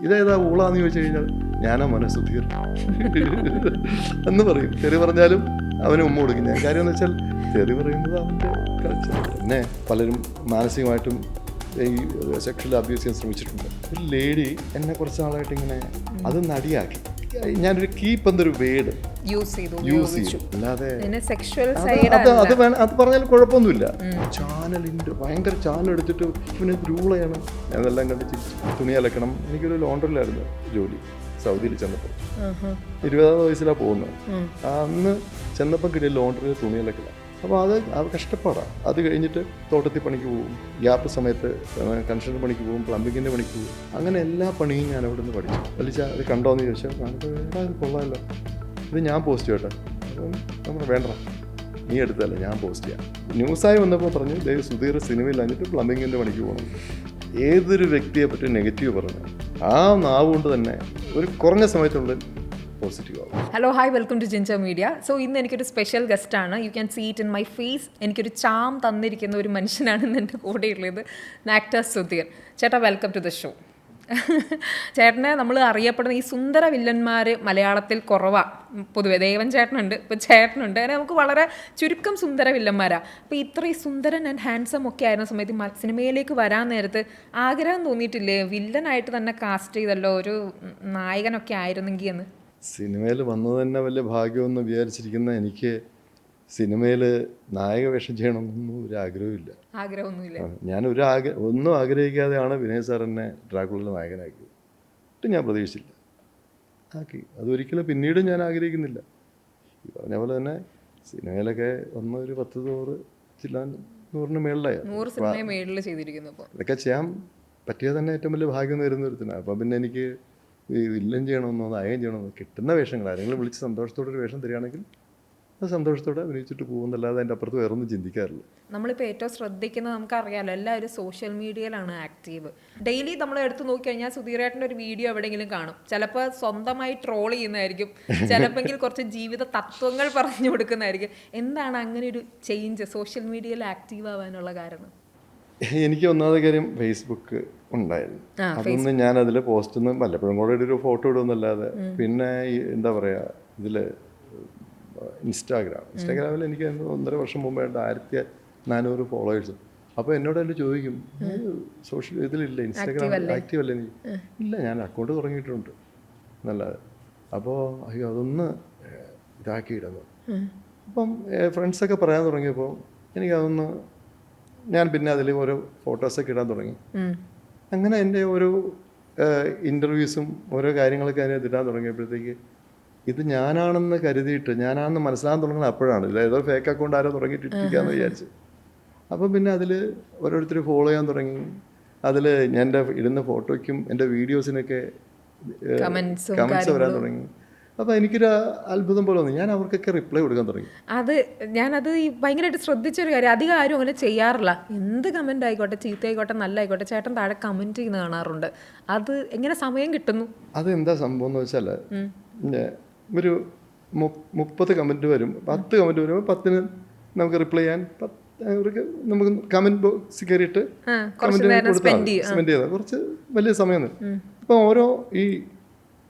ഇതേതാ ഊളാന്ന് ചോദിച്ചു കഴിഞ്ഞാൽ ഞാനാ മോനെ സുധീർ എന്ന് പറയും. തെറി പറഞ്ഞാലും അവന് ഉമ്മ കൊടുക്കും ഞാൻ. കാര്യം എന്ന് വെച്ചാൽ തെറി പറയുന്നത് അവൻ്റെ കൾച്ചർ. പിന്നെ പലരും മാനസികമായിട്ടും ഈ സെക്ഷൽ അബ്യൂസ് ചെയ്യാൻ ശ്രമിച്ചിട്ടുണ്ട്. ഒരു ലേഡി എന്നെ കുറച്ച് നാളായിട്ട് ഇങ്ങനെ അത് നടിയാക്കി. ഞാനൊരു കീപ്പ് എന്നൊരു വേർഡ് യൂസ് ചെയ്തു. അല്ലാതെ അത് വേണം, അത് പറഞ്ഞാൽ കുഴപ്പമൊന്നുമില്ല. ചാനലിൻ്റെ ഭയങ്കര ചാനൽ എടുത്തിട്ട് പിന്നെ ധൂളയാണ്. ഞാനെല്ലാം കണ്ട് തുണി അലക്കണം. എനിക്കൊരു ലോണ്ടറിലായിരുന്നു ജോലി സൗദിയിൽ ചെന്നപ്പോൾ. 20ാം വയസ്സിലാണ് പോകുന്നത്. അന്ന് ചെന്നപ്പോൾ കിട്ടിയ ലോണ്ടറിൽ തുണി അലക്കണം. അപ്പോൾ അത് കഷ്ടപ്പാടാണ്. അത് കഴിഞ്ഞിട്ട് തോട്ടത്തിൽ പണിക്ക് പോകും, ഗ്യാപ്പ് സമയത്ത് കൺസ്ട്രക്ഷൻ പണിക്ക് പോകും, പ്ലംബിങ്ങിൻ്റെ പണിക്ക് പോകും. അങ്ങനെ എല്ലാ പണിയും ഞാൻ അവിടെ നിന്ന് പഠിച്ചു. വലിച്ചാൽ അത് കണ്ടോന്ന് ചോദിച്ചാൽ അത് കൊള്ളാമല്ലോ, ഇത് ഞാൻ പോസ്റ്റ് ചെയ്യട്ടെ. അപ്പം നമ്മൾ വേണ്ട, നീ എടുത്തല്ല, ഞാൻ പോസ്റ്റ് ചെയ്യാം. ന്യൂസായി വന്നപ്പോൾ പറഞ്ഞു സുധീർ സിനിമയിൽ അഞ്ഞിട്ട് പ്ലംബിങ്ങിൻ്റെ പണിക്ക് പോകണം. ഏതൊരു വ്യക്തിയെ പറ്റി നെഗറ്റീവ് പറഞ്ഞു ആ നാവ് കൊണ്ട് തന്നെ ഒരു കുറഞ്ഞ സമയത്തുള്ളിൽ പോസിറ്റീവ് ആവും. Hello, hi, welcome to Ginger Media. So ഇന്ന് എനിക്കൊരു സ്പെഷ്യൽ ഗസ്റ്റാണ്. You can see it in my face. എനിക്കൊരു ചാം തന്നിരിക്കുന്ന ഒരു മനുഷ്യനാണ് ഇന്ന് എൻ്റെ കൂടെയുള്ളത്. ആക്ടർ സുധീർ. ചേട്ടാ, വെൽക്കം ടു ദ ഷോ. ചേട്ടനെ നമ്മൾ അറിയപ്പെടുന്ന ഈ സുന്ദര വില്ലന്മാർ മലയാളത്തിൽ കുറവാണ്. പൊതുവെ ദേവൻ ചേട്ടനുണ്ട്, ഇപ്പോൾ ചേട്ടനുണ്ട്. അങ്ങനെ നമുക്ക് വളരെ ചുരുക്കം സുന്ദര വില്ലന്മാരാണ്. അപ്പോൾ ഇത്രയും സുന്ദരൻ ആൻഡ് ഹാൻസം ഒക്കെ ആയിരുന്ന സമയത്ത് സിനിമയിലേക്ക് വരാൻ നേരത്ത് ആഗ്രഹം തോന്നിയിട്ടില്ലേ വില്ലനായിട്ട് തന്നെ കാസ്റ്റ് ചെയ്തല്ലോ ഒരു നായകനൊക്കെ ആയിരുന്നെങ്കിൽ എന്ന്? സിനിമയിൽ വന്നത് തന്നെ വലിയ ഭാഗ്യമെന്ന് വിചാരിച്ചിരിക്കുന്ന എനിക്ക് സിനിമയിൽ നായക വേഷം ചെയ്യണമെന്നൊന്നും ഒരു ആഗ്രഹമില്ല. ഞാൻ ഒന്നും ആഗ്രഹിക്കാതെയാണ് വിനയ് സാർ എന്നെ ഡ്രാക്കുളയിലെ നായകനാക്കിയത്. ഒട്ടും ഞാൻ പ്രതീക്ഷിച്ചില്ല ആക്കി. അതൊരിക്കലും പിന്നീട് ഞാൻ ആഗ്രഹിക്കുന്നില്ല. ഈ പറഞ്ഞ പോലെ തന്നെ സിനിമയിലൊക്കെ വന്ന ഒരു 100 മേളിലായി. ഇതൊക്കെ ചെയ്യാൻ പറ്റിയത് തന്നെ ഏറ്റവും വലിയ ഭാഗ്യം നേരുന്ന ഒരുത്തിനാണ്. അപ്പം പിന്നെ എനിക്ക് ഈ വില്ലൻ ചെയ്യണമെന്നോ നായകൻ ചെയ്യണമെന്നോ കിട്ടുന്ന വേഷങ്ങൾ ആരെങ്കിലും വിളിച്ച് സന്തോഷത്തോടെ ഒരു വേഷം തരികയാണെങ്കിൽ അത് സന്തോഷത്തോടെ അഭിനയിച്ചിട്ട് പോകുന്നല്ലാതെ അതിൻ്റെ അപ്പുറത്ത് വേറൊന്നും ചിന്തിക്കാറില്ല. നമ്മളിപ്പോൾ ഏറ്റവും ശ്രദ്ധിക്കുന്നത് നമുക്കറിയാമല്ലോ, എല്ലാവരും സോഷ്യൽ മീഡിയയിലാണ് ആക്റ്റീവ്. ഡെയിലി നമ്മൾ എടുത്ത് നോക്കിക്കഴിഞ്ഞാൽ സുധീരേട്ടൻ്റെ ഒരു വീഡിയോ എവിടെയെങ്കിലും കാണും. ചിലപ്പോൾ സ്വന്തമായി ട്രോൾ ചെയ്യുന്നതായിരിക്കും, ചിലപ്പോൾ കുറച്ച് ജീവിത തത്വങ്ങൾ പറഞ്ഞു കൊടുക്കുന്നതായിരിക്കും. എന്താണ് അങ്ങനെ ഒരു ചേഞ്ച് സോഷ്യൽ മീഡിയയിൽ ആക്റ്റീവ് ആവാനുള്ള കാരണം? എനിക്ക് ഒന്നാമത്തെ കാര്യം ഫേസ്ബുക്ക് ഉണ്ടായിരുന്നു. അതൊന്നും ഞാൻ അതിൽ പോസ്റ്റൊന്നും വല്ലപ്പോഴും കൂടെ ഒരു ഫോട്ടോ ഇടുമെന്നല്ലാതെ. പിന്നെ എന്താ പറയുക, ഇതിൽ ഇൻസ്റ്റാഗ്രാമിൽ എനിക്ക് 1.5 വർഷം മുമ്പ് 1400 ഫോളോവേഴ്സ്. അപ്പോൾ എന്നോട് അതിൽ ചോദിക്കും, സോഷ്യൽ ഇതിലില്ല, ഇൻസ്റ്റാഗ്രാം ആക്റ്റീവ് അല്ലേ? എനിക്ക് ഇല്ല, ഞാൻ അക്കൗണ്ട് തുടങ്ങിയിട്ടുണ്ട് എന്നല്ലാതെ. അപ്പോൾ അയ്യോ അതൊന്ന് ഇതാക്കിയിടുന്നു. അപ്പം ഫ്രണ്ട്സൊക്കെ പറയാൻ തുടങ്ങിയപ്പോൾ എനിക്കതൊന്ന് ഞാൻ പിന്നെ അതിൽ ഓരോ ഫോട്ടോസൊക്കെ ഇടാൻ തുടങ്ങി. അങ്ങനെ എൻ്റെ ഓരോ ഇൻ്റർവ്യൂസും ഓരോ കാര്യങ്ങളൊക്കെ അതിനകത്ത് ഇടാൻ തുടങ്ങിയപ്പോഴത്തേക്ക് ഇത് ഞാനാണെന്ന് കരുതിയിട്ട് ഞാനാണെന്ന് മനസ്സിലാകാൻ തുടങ്ങുന്നത് അപ്പോഴാണ്. ഇത് ഏതോ ഫേക്ക് അക്കൗണ്ട് ആരോ തുടങ്ങിയിട്ടിരിക്കാമെന്ന് വിചാരിച്ചു. അപ്പം പിന്നെ അതിൽ ഓരോരുത്തർ ഫോളോ ചെയ്യാൻ തുടങ്ങി. അതിൽ ഞാൻ എൻ്റെ ഇടുന്ന ഫോട്ടോയ്ക്കും എൻ്റെ വീഡിയോസിനൊക്കെ കമൻസ് വരാൻ തുടങ്ങി. അപ്പോൾ എനിക്കൊരു അത്ഭുതം പോലെ തോന്നി. ഞാൻ അവർക്കൊക്കെ റിപ്ലൈ കൊടുക്കാൻ തുടങ്ങി. ഞാനത് ഭയങ്കരമായിട്ട് ശ്രദ്ധിച്ചൊരു കാര്യം. അധികം ആരും അങ്ങനെ ചെയ്യാറില്ല. എന്ത് കമൻ്റ് ആയിക്കോട്ടെ, ചീത്ത ആയിക്കോട്ടെ, നല്ല ആയിക്കോട്ടെ, ചേട്ടൻ താഴെ കമൻറ്റ് ചെയ്യുന്ന കാണാറുണ്ട്. അത് എങ്ങനെ സമയം കിട്ടുന്നു? അതെന്താ സംഭവം എന്ന് വെച്ചാൽ ഒരു 30 കമൻറ്റ് വരും, 10 കമൻറ്റ് വരുമ്പോൾ 10ന് നമുക്ക് റിപ്ലൈ ചെയ്യാൻ നമുക്ക് കമൻറ്റ് ബോക്സ് കയറിയിട്ട് കമൻറ്റ് സ്പെൻഡ് ചെയ്താൽ കുറച്ച് വലിയ സമയം. ഇപ്പം ഓരോ ഈ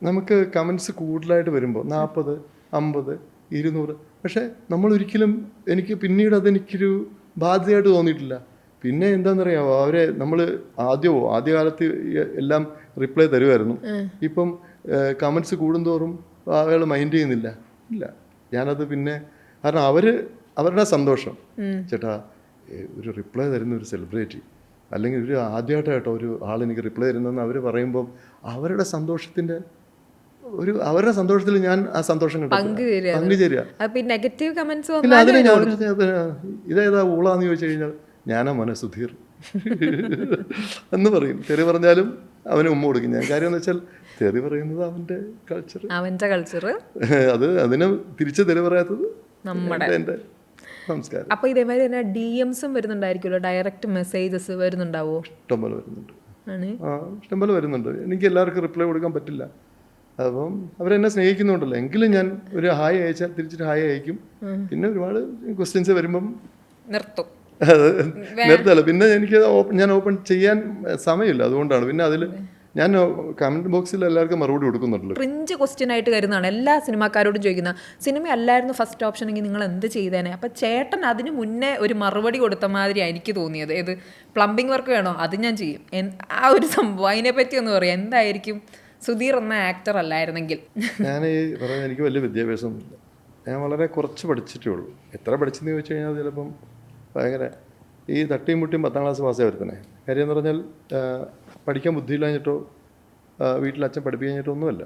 നമുക്ക് കമൻസ് കൂടുതലായിട്ട് വരുമ്പോൾ 40, 50, 200, പക്ഷേ നമ്മളൊരിക്കലും എനിക്ക് പിന്നീട് അതെനിക്കൊരു ബാധ്യതയായിട്ട് തോന്നിയിട്ടില്ല. പിന്നെ എന്താണെന്നറിയാമോ, അവരെ നമ്മൾ ആദ്യകാലത്ത് എല്ലാം റിപ്ലൈ തരുമായിരുന്നു. ഇപ്പം കമൻസ് കൂടുന്തോറും അയാൾ മൈൻഡ് ചെയ്യുന്നില്ല. ഇല്ല, ഞാനത് പിന്നെ കാരണം അവരുടെ സന്തോഷം. ചേട്ടാ, ഒരു റിപ്ലൈ തരുന്ന ഒരു സെലിബ്രിറ്റി അല്ലെങ്കിൽ ഒരു ആദ്യമായിട്ടായിട്ടോ ഒരു ആളെനിക്ക് റിപ്ലൈ തരുന്നതെന്ന് അവർ പറയുമ്പോൾ അവരുടെ സന്തോഷത്തിൽ ഞാൻ ആ സന്തോഷം പങ്കുചേരുക. പിന്നെ അതിനെ ഇതേതാ ഊളാന്ന് ചോദിച്ചു കഴിഞ്ഞാൽ ഞാനാ മോനെ സുധീർ എന്ന് പറയും. തെറി പറഞ്ഞാലും അവന് ഉമ്മ കൊടുക്കും ഞാൻ. കാര്യം എന്ന് വെച്ചാൽ തെറി പറയുന്നത് അവൻ്റെ കൾച്ചർ. അതിനെ തിരിച്ച് തെറി പറയാത്തത് എൻ്റെ സംസ്കാരം. അപ്പോൾ ഇതേമാതിരി തന്നെ DMs വരുന്നുണ്ടായിരിക്കുമല്ലോ, ഡയറക്റ്റ് മെസ്സേജസ് വരുന്നുണ്ടാവോ? ഇഷ്ടംപോലെ വരുന്നുണ്ട്. എനിക്ക് എല്ലാവർക്കും റിപ്ലൈ കൊടുക്കാൻ പറ്റില്ല. അപ്പം അവരെന്നെ സ്നേഹിക്കുന്നുണ്ടല്ലോ, എങ്കിലും ഞാൻ ഒരു ഹായ് അയച്ചാൽ തിരിച്ചിട്ട് ഹായ് അയക്കും. പിന്നെ ഒരുപാട് ക്വസ്റ്റ്യൻസ് വരുമ്പം നിർത്തല്ല. പിന്നെ എനിക്ക് ഞാൻ ഓപ്പൺ ചെയ്യാൻ സമയമില്ല. അതുകൊണ്ടാണ്. പിന്നെ അതിൽ ഞാൻ കമൻറ്റ് ബോക്സിൽ എല്ലാവർക്കും മറുപടി കൊടുക്കുന്നുണ്ടല്ലോ. ക്രിഞ്ച് ക്വസ്റ്റ്യൻ ആയിട്ട് കരുതുന്നതാണ് എല്ലാ സിനിമാക്കാരോടും ചോദിക്കുന്ന, സിനിമ അല്ലായിരുന്നു ഫസ്റ്റ് ഓപ്ഷൻ എങ്കിൽ നിങ്ങൾ എന്ത് ചെയ്തേനെ? അപ്പം ചേട്ടൻ അതിന് മുന്നേ ഒരു മറുപടി കൊടുത്ത മാതിരി എനിക്ക് തോന്നിയത്. ഏത് പ്ലംബിംഗ് വർക്ക് വേണോ അത് ഞാൻ ചെയ്യും, ആ ഒരു സംഭവം. അതിനെപ്പറ്റി ഒന്ന് പറയാം, എന്തായിരിക്കും സുധീർ എന്ന ആക്ടർ അല്ലായിരുന്നെങ്കിൽ? ഞാൻ ഈ പറയുന്നത് എനിക്ക് വലിയ വിദ്യാഭ്യാസമൊന്നുമില്ല, ഞാൻ വളരെ കുറച്ച് പഠിച്ചിട്ടേ ഉള്ളൂ. എത്ര പഠിച്ചെന്ന് ചോദിച്ചു കഴിഞ്ഞാൽ ചിലപ്പം ഭയങ്കര ഈ തട്ടിയും മുട്ടിയും 10ാം ക്ലാസ് പാസ്സേ വരുത്തണേ. കാര്യം എന്ന് പറഞ്ഞാൽ പഠിക്കാൻ ബുദ്ധിയില്ലാഞ്ഞിട്ടോ വീട്ടിൽ അച്ഛൻ പഠിപ്പിക്കാഞ്ഞിട്ടോ ഒന്നുമല്ല.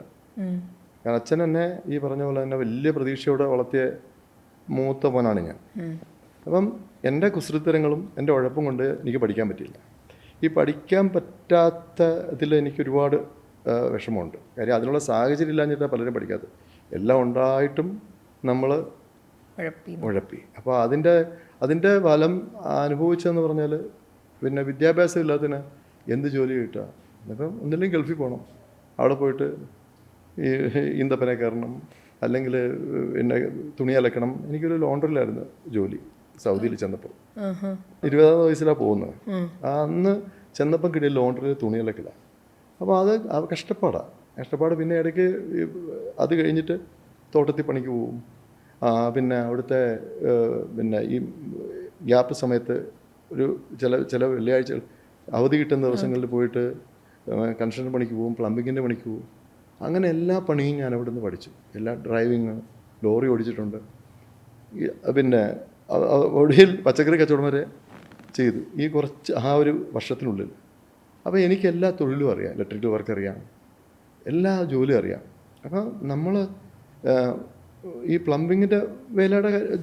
കാരണം അച്ഛൻ എന്നെ ഈ പറഞ്ഞ പോലെ തന്നെ വലിയ പ്രതീക്ഷയോടെ വളർത്തിയ മൂത്ത മോനാണ് ഞാൻ. അപ്പം എൻ്റെ കുസൃത്തരങ്ങളും എൻ്റെ ഉഴപ്പും കൊണ്ട് എനിക്ക് പഠിക്കാൻ പറ്റിയില്ല. ഈ പഠിക്കാൻ പറ്റാത്ത ഇതിൽ എനിക്ക് ഒരുപാട് വിഷമമുണ്ട്. കാര്യം അതിനുള്ള സാഹചര്യം ഇല്ലാഞ്ഞിട്ടാണ് പലരും പഠിക്കാത്തത്. എല്ലാം ഉണ്ടായിട്ടും നമ്മൾ ഉഴപ്പി. അപ്പോൾ അതിൻ്റെ ഫലം അനുഭവിച്ചതെന്ന് പറഞ്ഞാൽ പിന്നെ വിദ്യാഭ്യാസം ഇല്ലാത്തതിന് എന്ത് ജോലി കിട്ടുക? അപ്പം ഒന്നില്ലെങ്കിൽ ഗൾഫിൽ പോകണം, അവിടെ പോയിട്ട് ഈ ഈന്തപ്പനെ കയറണം, അല്ലെങ്കിൽ പിന്നെ തുണി അലക്കണം. എനിക്കൊരു ലോണ്ടറിലായിരുന്നു ജോലി സൗദിയിൽ ചെന്നപ്പോൾ. 20ാം വയസ്സിലാണ് പോകുന്നത്. അന്ന് ചെന്നപ്പം കിട്ടിയ ലോണ്ടറിൽ തുണി അലക്കില്ല. അപ്പോൾ അത് കഷ്ടപ്പാട്. പിന്നെ ഇടയ്ക്ക് അത് കഴിഞ്ഞിട്ട് തോട്ടത്തിൽ പണിക്ക് പോവും. പിന്നെ അവിടുത്തെ പിന്നെ ഈ ഗ്യാപ്പ് സമയത്ത് ഒരു ചില വെള്ളിയാഴ്ചകൾ അവധി കിട്ടുന്ന ദിവസങ്ങളിൽ പോയിട്ട് കൺസ്ട്രക്ഷൻ പണിക്ക് പോവും, പ്ലംബിങ്ങിൻ്റെ പണിക്ക് പോവും. അങ്ങനെ എല്ലാ പണിയും ഞാൻ അവിടെ നിന്ന് പഠിച്ചു. എല്ലാ ഡ്രൈവിങ്, ലോറി ഓടിച്ചിട്ടുണ്ട്. പിന്നെ ഒടുവിൽ പച്ചക്കറി കച്ചവടം വരെ ചെയ്തു ഈ കുറച്ച് ആ ഒരു വർഷത്തിനുള്ളിൽ. അപ്പോൾ എനിക്ക് എല്ലാ തൊഴിലും അറിയാം, ഇലക്ട്രിക്കൽ വർക്ക് അറിയാം, എല്ലാ ജോലിയും അറിയാം. അപ്പോൾ നമ്മൾ ഈ പ്ലംബിങ്ങിൻ്റെ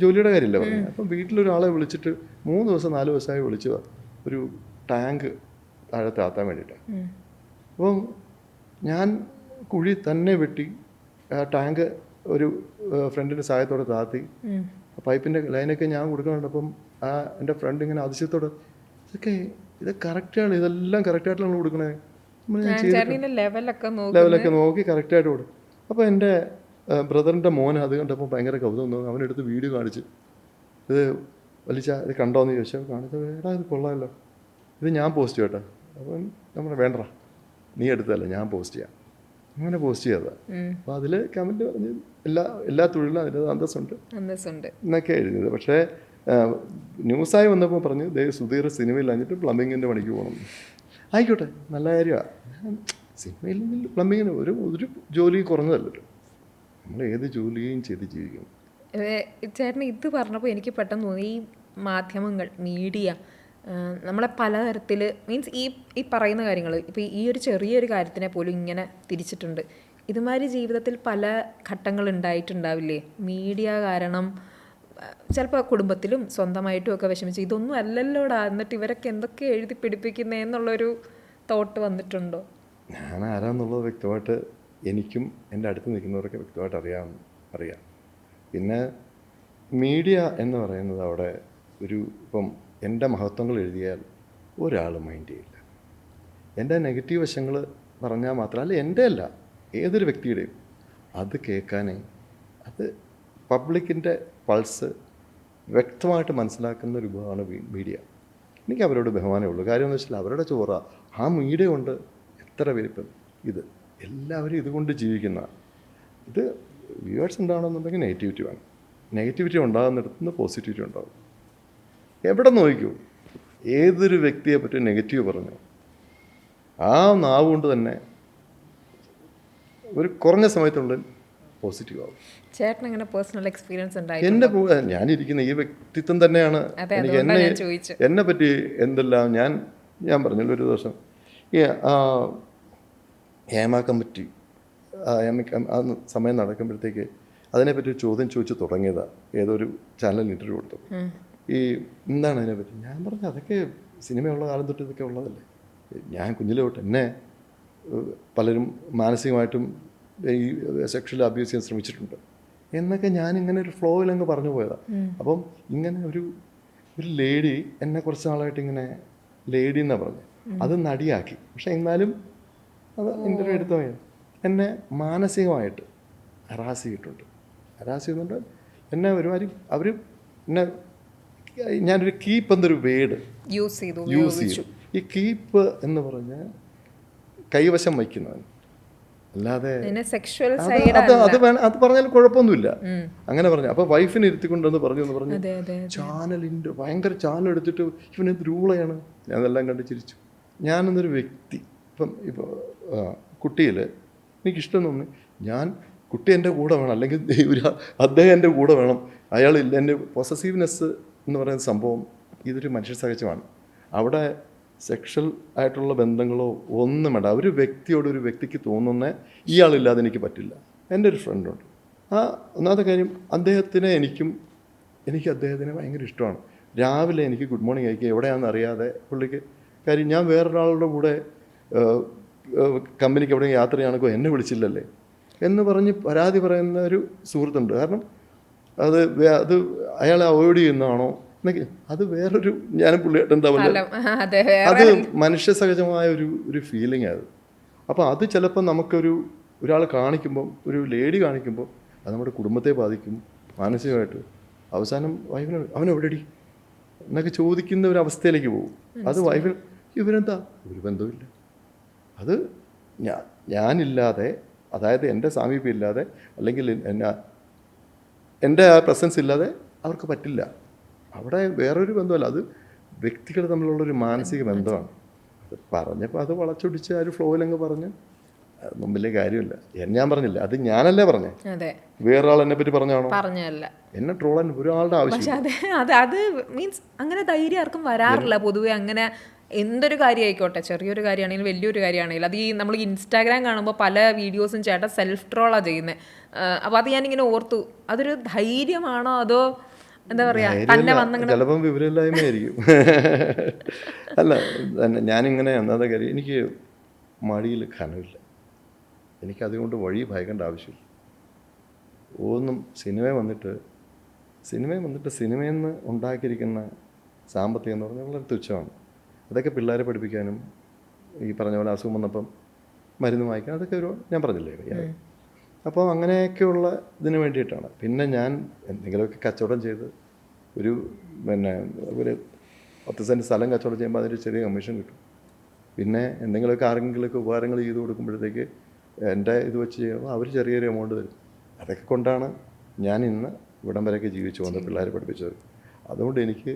ജോലിയുടെ കാര്യമില്ല പറഞ്ഞത്. അപ്പം വീട്ടിലൊരാളെ വിളിച്ചിട്ട് 3 ദിവസം 4 ദിവസമായി വിളിച്ചു ഒരു ടാങ്ക് താഴെ താത്താൻ വേണ്ടിയിട്ടാണ്. അപ്പം ഞാൻ കുഴി തന്നെ വെട്ടി ആ ടാങ്ക് ഒരു ഫ്രണ്ടിൻ്റെ സഹായത്തോടെ താത്തി. പൈപ്പിൻ്റെ ലൈനൊക്കെ ഞാൻ കൊടുക്കുന്നുണ്ട്. ആ എൻ്റെ ഫ്രണ്ട് ഇങ്ങനെ അതിശയത്തോടെ ഇത് കറക്റ്റാണ്, ഇതെല്ലാം കറക്റ്റായിട്ടാണ് കൊടുക്കണേ. ലെവലൊക്കെ നോക്കി കറക്റ്റായിട്ട് കൊടുക്കും. അപ്പോൾ എൻ്റെ ബ്രദറിൻ്റെ മോൻ അത് കണ്ടപ്പോൾ ഭയങ്കര കൗതുകം തോന്നി. അവനെടുത്ത് വീഡിയോ കാണിച്ച്, ഇത് വലിച്ച ഇത് കണ്ടോയെന്ന് ചോദിച്ചാൽ കാണിച്ചത് വേടാ ഇത് കൊള്ളാമല്ലോ, ഇത് ഞാൻ പോസ്റ്റ് ചെയ്യട്ടെ. അപ്പം നമ്മൾ വേണ്ട, നീ എടുത്തല്ല ഞാൻ പോസ്റ്റ് ചെയ്യാം. അങ്ങനെ പോസ്റ്റ് ചെയ്തതാണ്. അപ്പോൾ അതിൽ കമൻറ്റ് പറഞ്ഞ് എല്ലാ തൊഴിലും അതിൻ്റെ അന്തസ്സുണ്ട് എന്നൊക്കെ എഴുതിയത്. പക്ഷേ ന്യൂസായി വന്നപ്പോൾ പറഞ്ഞു സുധീർ സിനിമയില്ലാഞ്ഞിട്ട് പ്ലംബിങ്ങിൻ്റെ പണിക്ക് പോകണം. ആയിക്കോട്ടെ, നല്ല കാര്യമാണ്. സിനിമയില്ലെങ്കിൽ പ്ലംബിങ്ങിന് ഒരു ജോലി കുറഞ്ഞതല്ലല്ലോ. നമ്മൾ ഏത് ജോലിയും ചെയ്ത് ജീവിക്കണം. ചേട്ടന് ഇത് പറഞ്ഞപ്പോൾ എനിക്ക് പെട്ടെന്ന് തോന്നി, ഈ മാധ്യമങ്ങൾ, മീഡിയ നമ്മളെ പലതരത്തിൽ മീൻസ് ഈ പറയുന്ന കാര്യങ്ങൾ ഇപ്പോൾ ഈ ഒരു ചെറിയൊരു കാര്യത്തിനെ പോലും ഇങ്ങനെ തിരിച്ചിട്ടുണ്ട്. ഇതുമാതിരി ജീവിതത്തിൽ പല ഘട്ടങ്ങൾ ഉണ്ടായിട്ടുണ്ടാവില്ലേ? മീഡിയ കാരണം ചിലപ്പോൾ കുടുംബത്തിലും സ്വന്തമായിട്ടും ഒക്കെ വിഷമിച്ച് ഇതൊന്നും അല്ലല്ലോടാ, എന്നിട്ട് ഇവരൊക്കെ എന്തൊക്കെ എഴുതി പിടിപ്പിക്കുന്നേ എന്നുള്ളൊരു തോട്ട് വന്നിട്ടുണ്ടോ? ഞാൻ ആരാന്നുള്ളത് വ്യക്തമായിട്ട് എനിക്കും എൻ്റെ അടുത്ത് നിൽക്കുന്നവരൊക്കെ വ്യക്തമായിട്ട് അറിയാം. പിന്നെ മീഡിയ എന്ന് പറയുന്നത് അവിടെ ഇപ്പം എൻ്റെ മഹത്വങ്ങൾ എഴുതിയാൽ ഒരാൾ മൈൻഡ് ചെയ്യില്ല. എൻ്റെ നെഗറ്റീവ് വശങ്ങൾ പറഞ്ഞാൽ മാത്രമല്ല, എൻ്റെ അല്ല ഏതൊരു വ്യക്തിയുടെയും അത് കേൾക്കാനേ, അത് പബ്ലിക്കിൻ്റെ പൾസ് വ്യക്തമായിട്ട് മനസ്സിലാക്കുന്ന ഒരു വിഭാഗമാണ് മീഡിയ. എനിക്ക് അവരോട് ബഹുമാനമേ ഉള്ളൂ. കാര്യം എന്ന് വെച്ചാൽ അവരുടെ ചോറ ആ മീഡിയ കൊണ്ട് എത്ര പേരിപ്പം എല്ലാവരും ഇതുകൊണ്ട് ജീവിക്കുന്ന ഇത് വ്യൂവേഴ്സ് ഉണ്ടാകണമെന്നുണ്ടെങ്കിൽ നെഗറ്റിവിറ്റി വേണം. നെഗറ്റിവിറ്റി ഉണ്ടാകുന്നിടത്തുനിന്ന് പോസിറ്റിവിറ്റി ഉണ്ടാകും. എവിടെ നോക്കൂ, ഏതൊരു വ്യക്തിയെ പറ്റി നെഗറ്റീവ് പറഞ്ഞു ആ നാവ് കൊണ്ട് തന്നെ ഒരു കുറഞ്ഞ സമയത്തുള്ളിൽ പോസിറ്റീവ് ആവും. ചേട്ടൻ അങ്ങനെ പേഴ്സണൽ എക്സ്പീരിയൻസ് എൻ്റെ ഞാനിരിക്കുന്ന ഈ വ്യക്തിത്വം തന്നെയാണ് എനിക്ക് എന്നെ പറ്റി എന്തെല്ലാം ഞാൻ പറഞ്ഞല്ലോ. ഒരു ദിവസം ഈ ഹേമ കമ്മിറ്റി ആ സമയം നടക്കുമ്പോഴത്തേക്ക് അതിനെപ്പറ്റി ഒരു ചോദ്യം ചോദിച്ച് തുടങ്ങിയതാണ്. ഏതൊരു ചാനലിൽ ഇൻ്റർവ്യൂ കൊടുത്തു. ഈ എന്താണ് അതിനെപ്പറ്റി ഞാൻ പറഞ്ഞു, അതൊക്കെ സിനിമയുള്ള കാലം തൊട്ട് ഇതൊക്കെ ഉള്ളതല്ലേ. ഞാൻ കുഞ്ഞിലെ തൊട്ട് എന്നെ പലരും മാനസികമായിട്ടും ഈ സെക്ഷൽ അബ്യൂസ് ചെയ്യാൻ ശ്രമിച്ചിട്ടുണ്ട് എന്നൊക്കെ ഞാനിങ്ങനെ ഒരു ഫ്ലോയിൽ അങ്ങ് പറഞ്ഞു പോയതാണ്. അപ്പം ഇങ്ങനെ ഒരു ലേഡി എന്നെ കുറച്ച് നാളായിട്ട് ഇങ്ങനെ ലേഡി എന്നാണ് പറഞ്ഞത്. അത് നടിയാക്കി. പക്ഷെ എന്നാലും അത് ഇൻ്റർവ്യൂ എടുത്ത എന്നെ മാനസികമായിട്ട് ഹരാസ് ചെയ്തിട്ടുണ്ട്. ഹരാസ് ചെയ്യുന്നുണ്ട് എന്നെ ഒരുമാതിരി. അവർ എന്നെ ഞാനൊരു കീപ്പ് എന്നൊരു വേർഡ് യൂസ് ചെയ്തു. ഈ കീപ്പ് എന്ന് പറഞ്ഞാൽ കൈവശം വയ്ക്കുന്നവൻ. അല്ലാതെ സെക്ഷുവൽ അത് സൈഡ് അത് അത് വേണം, അത് പറഞ്ഞാൽ കുഴപ്പമൊന്നുമില്ല. അങ്ങനെ പറഞ്ഞു. അപ്പോൾ വൈഫിനെ ഇരുത്തിക്കൊണ്ടെന്ന് പറഞ്ഞു ചാനലിൻ്റെ ഭയങ്കര ചാനൽ എടുത്തിട്ട് ഇവനെന്ത് രൂളയാണ്. ഞാൻ അതെല്ലാം കണ്ട് ചിരിച്ചു. ഞാനെന്നൊരു വ്യക്തി ഇപ്പോൾ കുട്ടിയിൽ എനിക്കിഷ്ടം തോന്നി, ഞാൻ കുട്ടി എൻ്റെ കൂടെ വേണം, അല്ലെങ്കിൽ അദ്ദേഹം എൻ്റെ കൂടെ വേണം, അയാളില്ല. എൻ്റെ പൊസസീവ്നെസ് എന്ന് പറയുന്ന സംഭവം ഇതൊരു മനുഷ്യ സഹജമാണ്. അവിടെ സെക്ഷൽ ആയിട്ടുള്ള ബന്ധങ്ങളോ ഒന്നും വേണ്ട. ഒരു വ്യക്തിയോട് ഒരു വ്യക്തിക്ക് തോന്നുന്ന ഇയാളില്ലാതെ എനിക്ക് പറ്റില്ല. എൻ്റെ ഒരു ഫ്രണ്ടുണ്ട്, ഒന്നാമത്തെ കാര്യം എനിക്ക് അദ്ദേഹത്തിനെ ഭയങ്കര ഇഷ്ടമാണ്. രാവിലെ എനിക്ക് ഗുഡ് മോർണിംഗ് അയക്കുക എവിടെയാണെന്ന് അറിയാതെ പുള്ളിക്ക്. കാര്യം ഞാൻ വേറൊരാളുടെ കൂടെ കമ്പനിക്ക് എവിടെയെങ്കിലും യാത്ര ചെയ്യണമെങ്കിൽ എന്നെ വിളിച്ചില്ലല്ലേ എന്ന് പറഞ്ഞ് പരാതി പറയുന്ന ഒരു സുഹൃത്തുണ്ട്. കാരണം അത് അയാളെ അവോയ്ഡ് ചെയ്യുന്നതാണോ എന്നൊക്കെ, അത് വേറൊരു ഞാനും പുള്ളിയായിട്ട് എന്താവില്ല, അത് മനുഷ്യ സഹജമായ ഒരു ഫീലിംഗ് അത്. അപ്പോൾ അത് ചിലപ്പോൾ ഒരാൾ കാണിക്കുമ്പം, ഒരു ലേഡി കാണിക്കുമ്പോൾ അത് നമ്മുടെ കുടുംബത്തെ ബാധിക്കും മാനസികമായിട്ട്. അവസാനം വൈഫിന് അവനെവിടെടി എന്നൊക്കെ ചോദിക്കുന്ന ഒരു അവസ്ഥയിലേക്ക് പോകും. അത് വൈഫിന് ഇവരെന്താ ഒരു ബന്ധവുമില്ല. അത് ഞാനില്ലാതെ, അതായത് എൻ്റെ സാമീപ്യം ഇല്ലാതെ, അല്ലെങ്കിൽ എൻ്റെ ആ പ്രസൻസ് ഇല്ലാതെ അവർക്ക് പറ്റില്ല. അവിടെ വേറൊരു ബന്ധമല്ല, അത് വ്യക്തികൾ തമ്മിലുള്ളൊരു മാനസിക ബന്ധമാണ്. അത് പറഞ്ഞപ്പോൾ അത് വളച്ചൊടിച്ച് ആ ഒരു ഫ്ലോയിലങ്ങ് പറഞ്ഞ് അതൊന്നും വലിയ കാര്യമില്ല. ഞാൻ പറഞ്ഞില്ല, അത് ഞാനല്ലേ പറഞ്ഞേ, വേറൊരാൾ എന്നെ പറ്റി പറഞ്ഞാണോ? പറഞ്ഞല്ല. എന്നെ ട്രോളാൻ ഒരാളുടെ ആവശ്യം. അത് മീൻസ് അങ്ങനെ ധൈര്യം ആർക്കും വരാറില്ല പൊതുവെ. അങ്ങനെ എന്തൊരു കാര്യമായിക്കോട്ടെ, ചെറിയൊരു കാര്യമാണെങ്കിലും വലിയൊരു കാര്യമാണെങ്കിലും, അത് നമ്മൾ ഇൻസ്റ്റാഗ്രാം കാണുമ്പോൾ പല വീഡിയോസും ചേട്ടൻ സെൽഫ് ട്രോളാണ് ചെയ്യുന്നത്. അപ്പോൾ അത് ഞാനിങ്ങനെ ഓർത്തു, അതൊരു ധൈര്യമാണോ അതോ എന്താ പറയാ, തന്നെ വന്നങ്ങനെ ചിലപ്പം വിവരമില്ലായ്മയായിരിക്കും. അല്ല, ഞാനിങ്ങനെ ഒന്നാമത്തെ കാര്യം, എനിക്ക് മടിയിൽ ഖനമില്ല. എനിക്കതുകൊണ്ട് വഴി ഭയക്കേണ്ട ആവശ്യമില്ല. ഒന്നും സിനിമയിൽ വന്നിട്ട് സിനിമയിൽ നിന്ന് ഉണ്ടാക്കിയിരിക്കുന്ന സാമ്പത്തികം എന്ന് പറഞ്ഞാൽ വളരെ തുച്ഛമാണ്. അതൊക്കെ പിള്ളേരെ പഠിപ്പിക്കാനും ഈ പറഞ്ഞ പോലെ അസുഖം വന്നപ്പം മരുന്ന് വാങ്ങിക്കാൻ, അതൊക്കെ ഞാൻ പറഞ്ഞില്ലേ. അപ്പോൾ അങ്ങനെയൊക്കെയുള്ള ഇതിന് വേണ്ടിയിട്ടാണ്. പിന്നെ ഞാൻ എന്തെങ്കിലുമൊക്കെ കച്ചവടം ചെയ്ത് ഒരു 10 സെൻറ്റ് സ്ഥലം കച്ചവടം ചെയ്യുമ്പോൾ അതിന് ചെറിയ കമ്മീഷൻ കിട്ടും. പിന്നെ എന്തെങ്കിലുമൊക്കെ ആരെങ്കിലുമൊക്കെ ഉപകാരങ്ങൾ ചെയ്ത് കൊടുക്കുമ്പോഴത്തേക്ക് എൻ്റെ ഇത് വെച്ച് ചെയ്യുമ്പോൾ അവർ ചെറിയൊരു എമൗണ്ട് തരും. അതൊക്കെ കൊണ്ടാണ് ഞാൻ ഇന്ന് ഇവിടം വരെയൊക്കെ ജീവിച്ചു വന്ന് പിള്ളേരെ പഠിപ്പിച്ചത്. അതുകൊണ്ട് എനിക്ക്